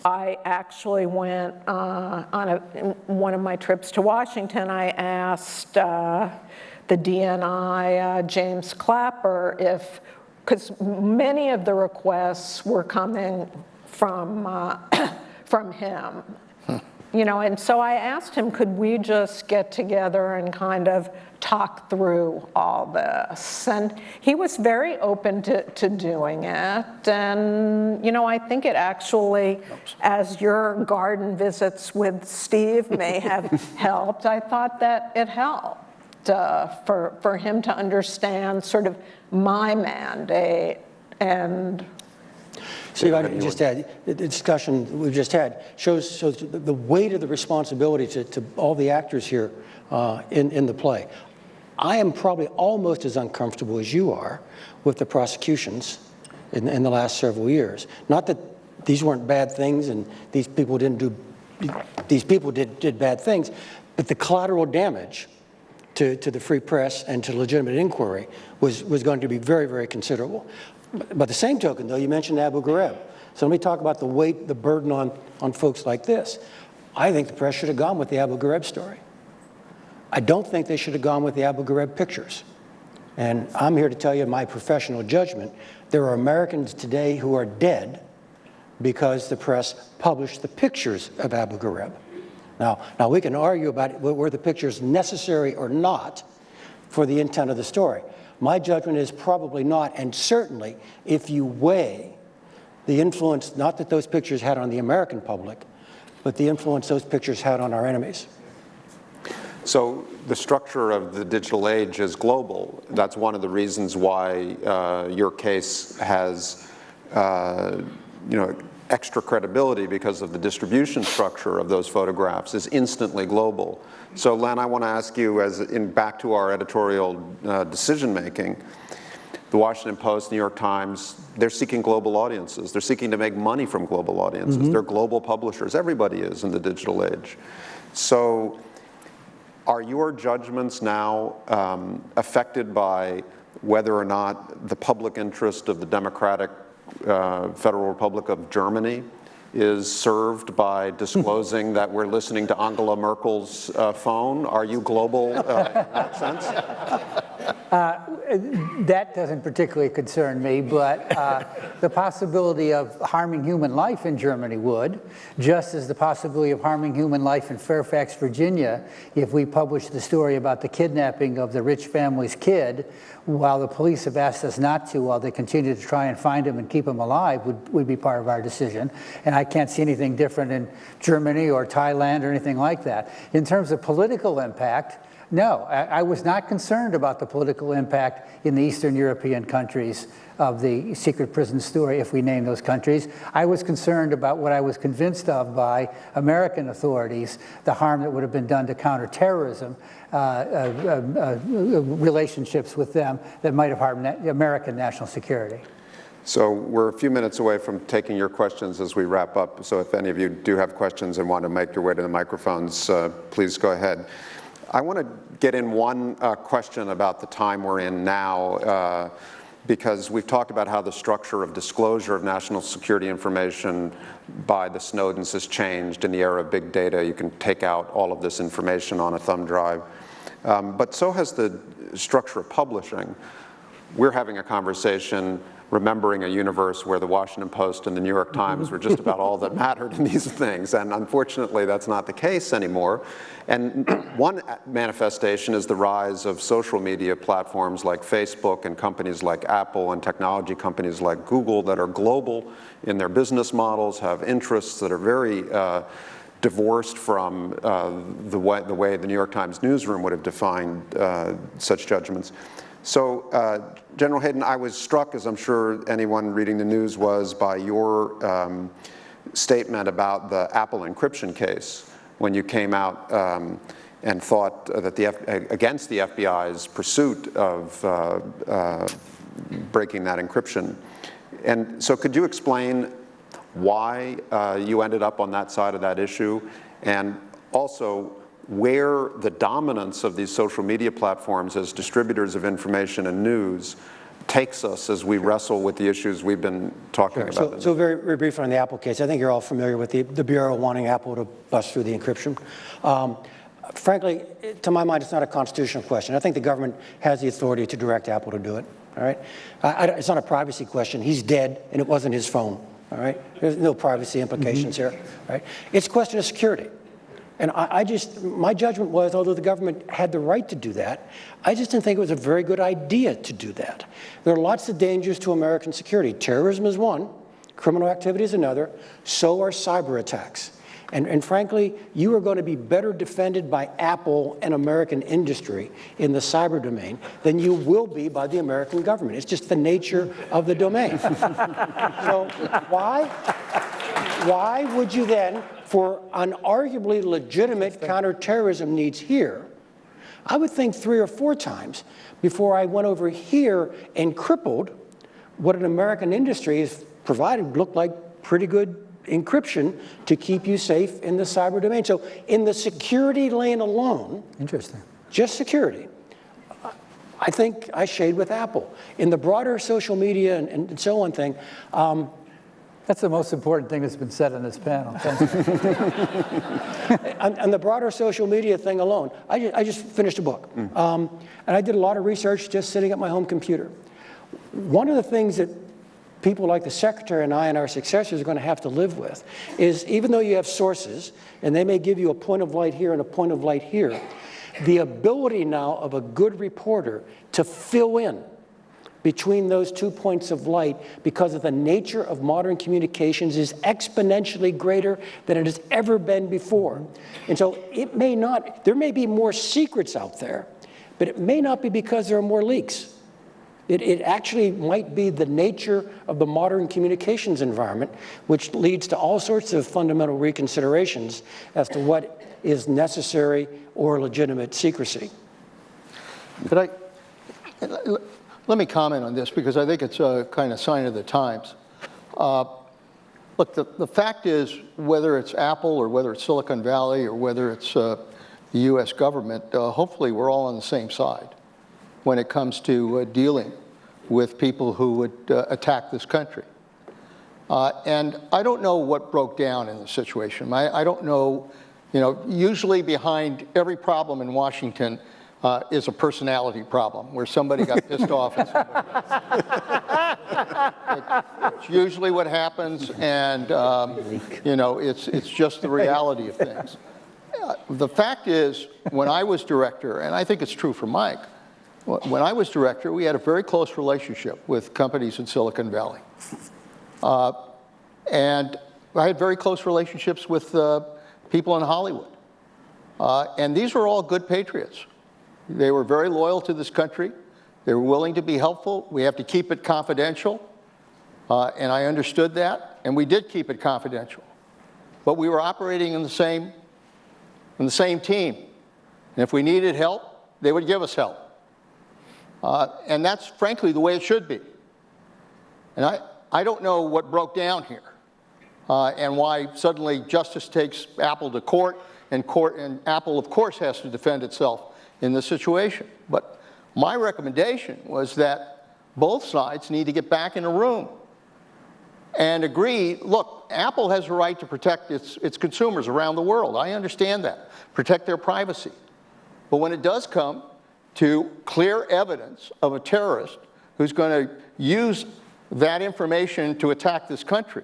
I actually went on one of my trips to Washington. I asked the DNI, James Clapper, because many of the requests were coming from him. You know, and so I asked him, could we just get together and kind of talk through all this? And he was very open to doing it. And, you know, I think it actually, as your garden visits with Steve may have helped, I thought that it helped for him to understand sort of my mandate. And Steve, I just add, the discussion we've just had shows the weight of the responsibility to all the actors here in the play. I am probably almost as uncomfortable as you are with the prosecutions in the last several years. Not that these weren't bad things and these people did bad things, but the collateral damage to the free press and to legitimate inquiry was going to be very, very considerable. By the same token, though, you mentioned Abu Ghraib. So let me talk about the weight, the burden on folks like this. I think the press should have gone with the Abu Ghraib story. I don't think they should have gone with the Abu Ghraib pictures. And I'm here to tell you my professional judgment. There are Americans today who are dead because the press published the pictures of Abu Ghraib. Now we can argue about were the pictures necessary or not for the intent of the story. My judgment is probably not, and certainly if you weigh the influence, not that those pictures had on the American public, but the influence those pictures had on our enemies. So the structure of the digital age is global. That's one of the reasons why your case has, extra credibility, because of the distribution structure of those photographs is instantly global. So Len, I want to ask you, back to our editorial decision making, the Washington Post, New York Times, they're seeking global audiences. They're seeking to make money from global audiences. Mm-hmm. They're global publishers. Everybody is in the digital age. So are your judgments now affected by whether or not the public interest of the Democratic Federal Republic of Germany is served by disclosing that we're listening to Angela Merkel's phone? Are you global in that sense? That doesn't particularly concern me, but the possibility of harming human life in Germany would, just as the possibility of harming human life in Fairfax, Virginia, if we published the story about the kidnapping of the rich family's kid, while the police have asked us not to, while they continue to try and find him and keep him alive, would be part of our decision. And I can't see anything different in Germany or Thailand or anything like that. In terms of political impact, no, I was not concerned about the political impact in the Eastern European countries of the secret prison story, if we name those countries. I was concerned about what I was convinced of by American authorities, the harm that would have been done to counterterrorism, relationships with them that might have harmed American national security. So we're a few minutes away from taking your questions as we wrap up. So if any of you do have questions and want to make your way to the microphones, please go ahead. I want to get in one question about the time we're in now, because we've talked about how the structure of disclosure of national security information by the Snowdens has changed in the era of big data. You can take out all of this information on a thumb drive. But so has the structure of publishing. We're having a conversation remembering a universe where the Washington Post and the New York Times were just about all that mattered in these things. And unfortunately, that's not the case anymore. And one manifestation is the rise of social media platforms like Facebook and companies like Apple and technology companies like Google that are global in their business models, have interests that are very divorced from the way the New York Times newsroom would have defined such judgments. So, General Hayden, I was struck, as I'm sure anyone reading the news was, by your statement about the Apple encryption case when you came out and thought that against the FBI's pursuit of breaking that encryption. And so could you explain why you ended up on that side of that issue, and also where the dominance of these social media platforms as distributors of information and news takes us as we wrestle with the issues we've been talking about? So very, very briefly on the Apple case, I think you're all familiar with the Bureau wanting Apple to bust through the encryption. Frankly, to my mind, it's not a constitutional question. I think the government has the authority to direct Apple to do it, all right? It's not a privacy question. He's dead, and it wasn't his phone, all right? There's no privacy implications here, right? It's a question of security. And my judgment was, although the government had the right to do that, I just didn't think it was a very good idea to do that. There are lots of dangers to American security. Terrorism is one, criminal activity is another, so are cyber attacks. And frankly, you are going to be better defended by Apple and American industry in the cyber domain than you will be by the American government. It's just the nature of the domain. So why would you then, for an arguably legitimate counterterrorism needs here, I would think 3 or 4 times before I went over here and crippled what an American industry has provided looked like pretty good encryption to keep you safe in the cyber domain. So in the security lane alone, Interesting. just security, I think I shade with Apple. In the broader social media and so on thing, That's the most important thing that's been said on this panel. Thank you. and the broader social media thing alone, I just finished a book. And I did a lot of research just sitting at my home computer. One of the things that people like the Secretary and I and our successors are going to have to live with is, even though you have sources, and they may give you a point of light here and a point of light here, the ability now of a good reporter to fill in between those 2 points of light, because of the nature of modern communications, is exponentially greater than it has ever been before. And so there may be more secrets out there, but it may not be because there are more leaks. It actually might be the nature of the modern communications environment, which leads to all sorts of fundamental reconsiderations as to what is necessary or legitimate secrecy. Let me comment on this, because I think it's a kind of sign of the times. Look, the fact is, whether it's Apple or whether it's Silicon Valley or whether it's the U.S. government, hopefully we're all on the same side when it comes to dealing with people who would attack this country. And I don't know what broke down in the situation. I don't know, usually behind every problem in Washington is a personality problem, where somebody got pissed off at somebody. It's usually what happens, and it's just the reality of things. The fact is, when I was director, and I think it's true for Mike, when I was director, we had a very close relationship with companies in Silicon Valley. And I had very close relationships with people in Hollywood. And these were all good patriots. They were very loyal to this country. They were willing to be helpful. We have to keep it confidential. And I understood that, and we did keep it confidential. But we were operating in the same team. And if we needed help, they would give us help. And that's frankly the way it should be. And I don't know what broke down here and why suddenly justice takes Apple to court, and Apple, of course, has to defend itself in this situation. But my recommendation was that both sides need to get back in a room and agree, look, Apple has a right to protect its consumers around the world. I understand that. Protect their privacy. But when it does come to clear evidence of a terrorist who's going to use that information to attack this country,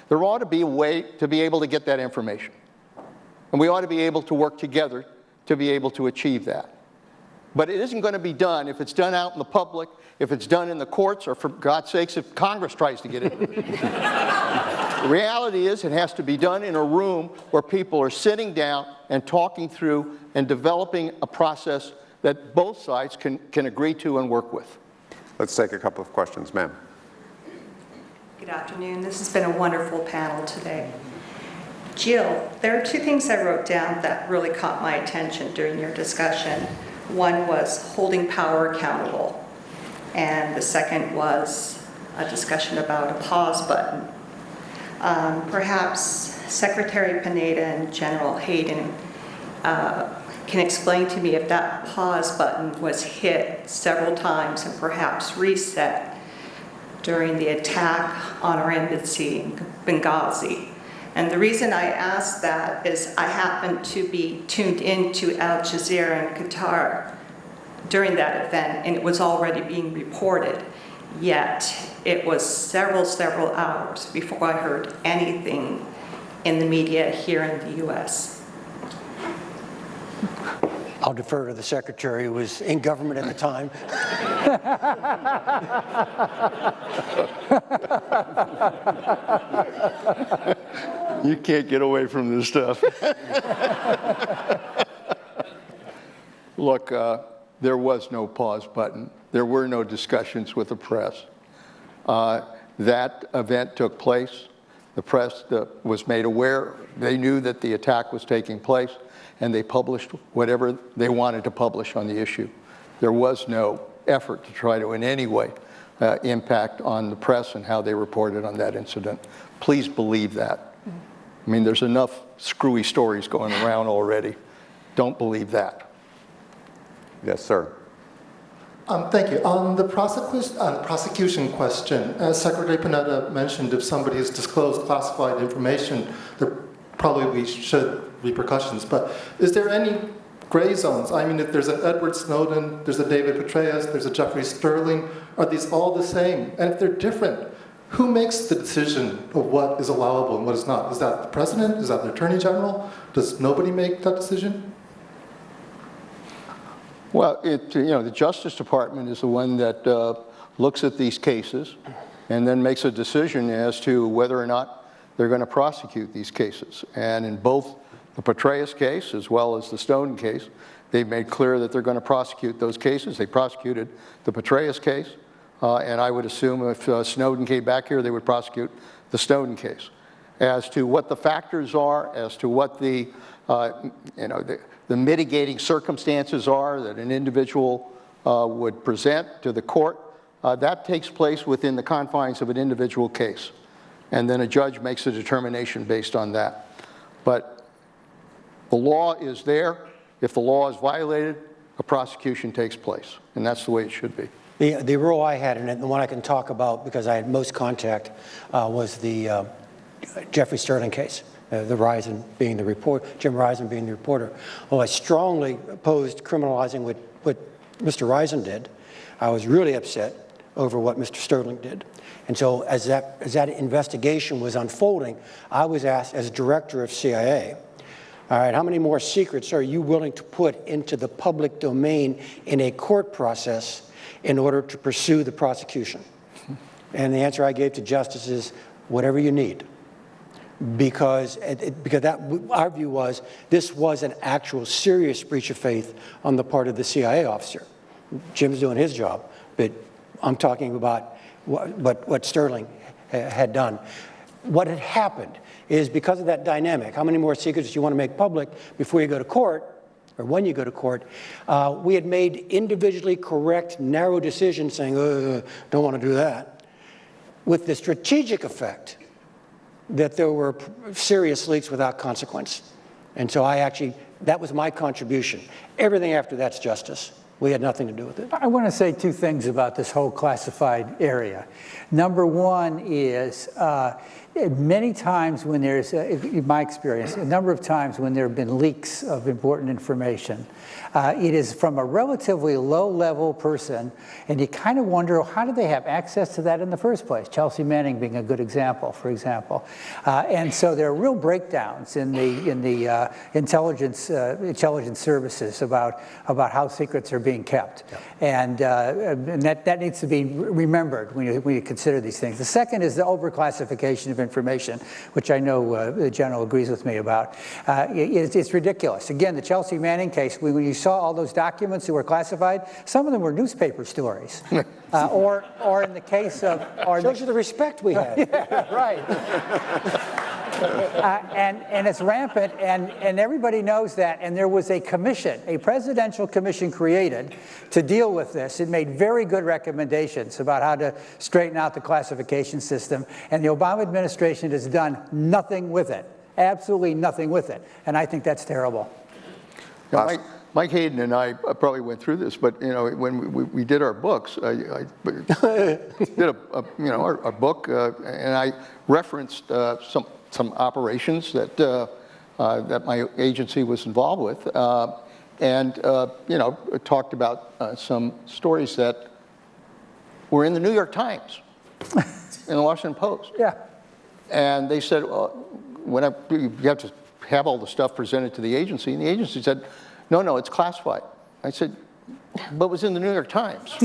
there ought to be a way to be able to get that information. And we ought to be able to work together to be able to achieve that. But it isn't going to be done if it's done out in the public, if it's done in the courts, or for God's sakes, if Congress tries to get into it. The reality is it has to be done in a room where people are sitting down and talking through and developing a process that both sides can agree to and work with. Let's take a couple of questions, ma'am. Good afternoon. This has been a wonderful panel today. Jill, there are two things I wrote down that really caught my attention during your discussion. One was holding power accountable, and the second was a discussion about a pause button. Perhaps Secretary Pineda and General Hayden can explain to me if that pause button was hit several times and perhaps reset during the attack on our embassy in Benghazi. And the reason I ask that is I happened to be tuned into Al Jazeera in Qatar during that event, and it was already being reported. Yet it was several hours before I heard anything in the media here in the US. I'll defer to the secretary who was in government at the time. You can't get away from this stuff. Look, there was no pause button. There were no discussions with the press. That event took place. The press was made aware. They knew that the attack was taking place, and they published whatever they wanted to publish on the issue. There was no effort to try to in any way impact on the press and how they reported on that incident. Please believe that. I mean, there's enough screwy stories going around already. Don't believe that. Yes, sir. Thank you. On the prosecution question, as Secretary Panetta mentioned, if somebody has disclosed classified information, there probably should repercussions. But is there any gray zones? I mean, if there's an Edward Snowden, there's a David Petraeus, there's a Jeffrey Sterling, are these all the same? And if they're different, who makes the decision of what is allowable and what is not? Is that the president? Is that the attorney general? Does nobody make that decision? Well, the Justice Department is the one that looks at these cases and then makes a decision as to whether or not they're going to prosecute these cases. And in both the Petraeus case as well as the Snowden case, they've made clear that they're going to prosecute those cases. They prosecuted the Petraeus case, and I would assume if Snowden came back here, they would prosecute the Snowden case. As to what the factors are, as to what the mitigating circumstances are that an individual would present to the court, that takes place within the confines of an individual case. And then a judge makes a determination based on that. But the law is there. If the law is violated, a prosecution takes place. And that's the way it should be. The role I had in it, and the one I can talk about because I had most contact, was the Jeffrey Sterling case. The Risen being the report, Jim Risen being the reporter. Well, I strongly opposed criminalizing what Mr. Risen did. I was really upset over what Mr. Sterling did. And so as that investigation was unfolding, I was asked as director of CIA, all right, how many more secrets are you willing to put into the public domain in a court process in order to pursue the prosecution? And the answer I gave to Justice is, whatever you need. Because our view was this was an actual serious breach of faith on the part of the CIA officer. Jim's doing his job, but I'm talking about what Sterling had done. What had happened is because of that dynamic, how many more secrets do you want to make public before you go to court, or when you go to court, we had made individually correct, narrow decisions saying, don't want to do that, with the strategic effect that there were serious leaks without consequence. And so that was my contribution. Everything after that's justice. We had nothing to do with it. I want to say two things about this whole classified area. Number one is many times when there's, in my experience, a number of times when there have been leaks of important information, it is from a relatively low-level person, and you kind of wonder, how did they have access to that in the first place? Chelsea Manning being a good example, for example. And so there are real breakdowns in the intelligence services about how secrets are being kept. Yep. And that needs to be remembered when you consider these things. The second is the overclassification of sensitive information, which I know the General agrees with me about. It's ridiculous. Again, the Chelsea Manning case, when you saw all those documents that were classified, some of them were newspaper stories. Or in the case of... Shows you the respect we had. Yeah, right. And it's rampant, and everybody knows that. And there was a commission, a presidential commission created to deal with this. It made very good recommendations about how to straighten out the classification system. And the Obama administration has done nothing with it, absolutely nothing with it. And I think that's terrible. Mike Hayden and I probably went through this, but when we did our books, I did our book, and I referenced some operations that that my agency was involved with, and talked about some stories that were in the New York Times, in the Washington Post. Yeah. And they said, well, you have to have all the stuff presented to the agency, and the agency said, no, it's classified. I said, but it was in the New York Times.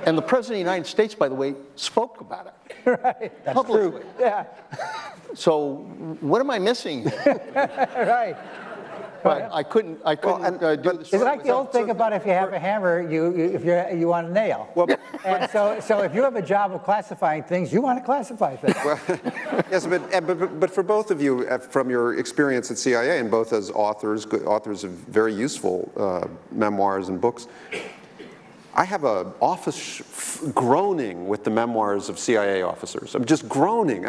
And the President of the United States, by the way, spoke about it. Right. That's publicly. true. Yeah. So what am I missing? Right. But I couldn't do the It's like the old thing about if you have a hammer, you want a nail. Well, And so if you have a job of classifying things, you want to classify things. yes, but for both of you, from your experience at CIA and both as authors of very useful memoirs and books, I have an office groaning with the memoirs of CIA officers. I'm just groaning.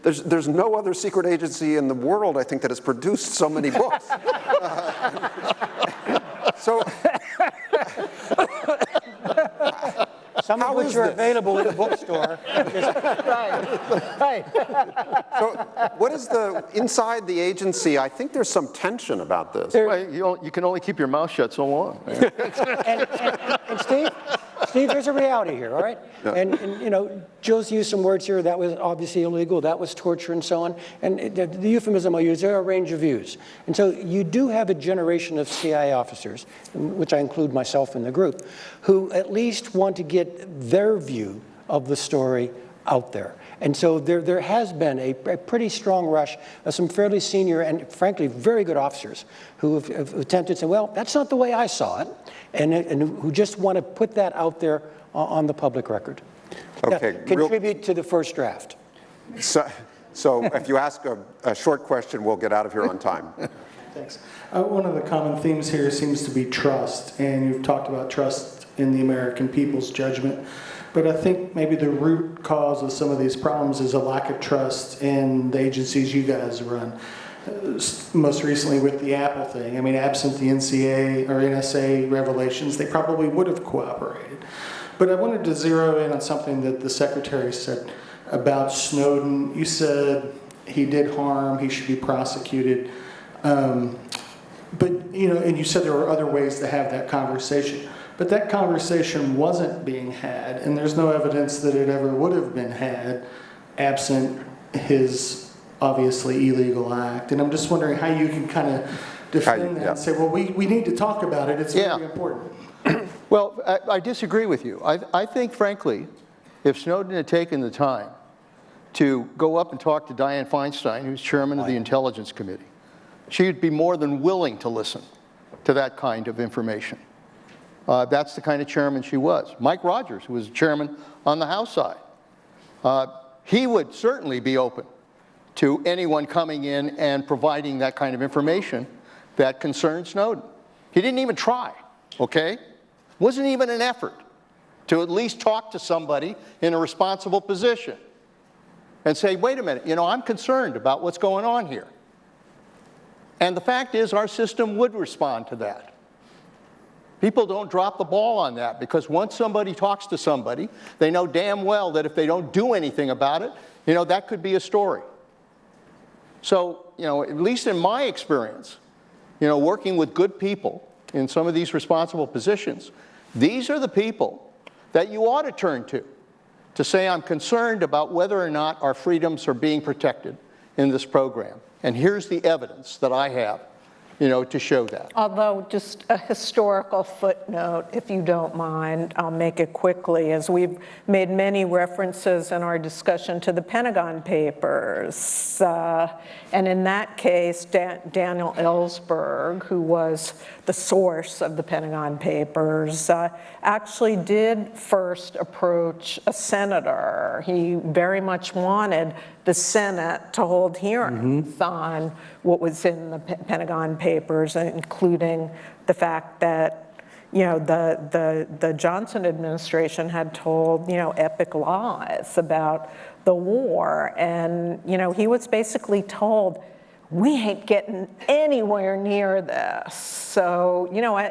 There's no other secret agency in the world, I think, that has produced so many books. Some of which are available in the bookstore. Right. So what is inside the agency? I think there's some tension about this. Well, you can only keep your mouth shut so long. And Steve, there's a reality here, all right? Yeah. And Jill's used some words here. That was obviously illegal. That was torture and so on. And the euphemism I use, there are a range of views. And so you do have a generation of CIA officers, which I include myself in the group, who at least want to get their view of the story out there. And so there has been a pretty strong rush of some fairly senior and frankly very good officers who have attempted to say, well, that's not the way I saw it, and who just want to put that out there on the public record. Okay. Now, contribute to the first draft. So if you ask a short question, we'll get out of here on time. Thanks. One of the common themes here seems to be trust, and you've talked about trust in the American people's judgment. But I think maybe the root cause of some of these problems is a lack of trust in the agencies you guys run. Most recently with the Apple thing. I mean, absent the NCA or NSA revelations, they probably would have cooperated. But I wanted to zero in on something that the Secretary said about Snowden. You said he did harm, he should be prosecuted. But, and you said there were other ways to have that conversation. But that conversation wasn't being had, and there's no evidence that it ever would have been had absent his obviously illegal act. And I'm just wondering how you can kind of defend that and say, well, we need to talk about it. It's very important. Well, I disagree with you. I think, frankly, if Snowden had taken the time to go up and talk to Dianne Feinstein, who's chairman of the Intelligence Committee, she'd be more than willing to listen to that kind of information. That's the kind of chairman she was. Mike Rogers, who was chairman on the House side, he would certainly be open to anyone coming in and providing that kind of information that concerned Snowden. He didn't even try, okay? Wasn't even an effort to at least talk to somebody in a responsible position and say, wait a minute, I'm concerned about what's going on here. And the fact is, our system would respond to that. People don't drop the ball on that, because once somebody talks to somebody, they know damn well that if they don't do anything about it, that could be a story. So, at least in my experience, working with good people in some of these responsible positions, these are the people that you ought to turn to say, I'm concerned about whether or not our freedoms are being protected in this program. And here's the evidence that I have to show that. Although, just a historical footnote, if you don't mind, I'll make it quickly, as we've made many references in our discussion to the Pentagon Papers. And in that case, Daniel Ellsberg, who was the source of the Pentagon Papers, actually did first approach a senator. He very much wanted the Senate to hold hearings on what was in the Pentagon Papers, including the fact that the Johnson administration had told epic lies about the war, and he was basically told, we ain't getting anywhere near this. So,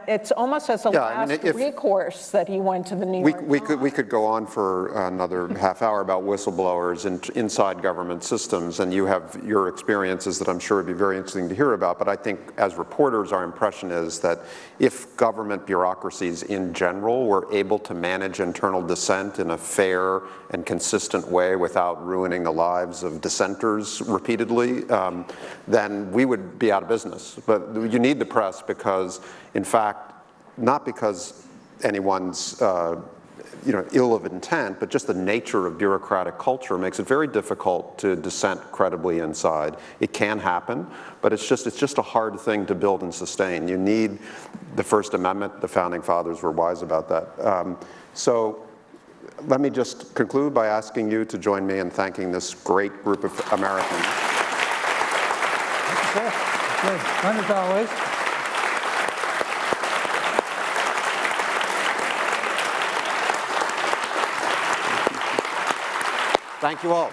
it's almost as a last recourse that he went to the New York Times. We could go on for another half hour about whistleblowers and inside government systems, and you have your experiences that I'm sure would be very interesting to hear about. But I think as reporters, our impression is that if government bureaucracies in general were able to manage internal dissent in a fair and consistent way without ruining the lives of dissenters repeatedly, then we would be out of business. But you need the press because, in fact, not because anyone's ill of intent, but just the nature of bureaucratic culture makes it very difficult to dissent credibly inside. It can happen, but it's just a hard thing to build and sustain. You need the First Amendment. The Founding Fathers were wise about that. So let me just conclude by asking you to join me in thanking this great group of Americans. Good. Fun as always. Thank you all.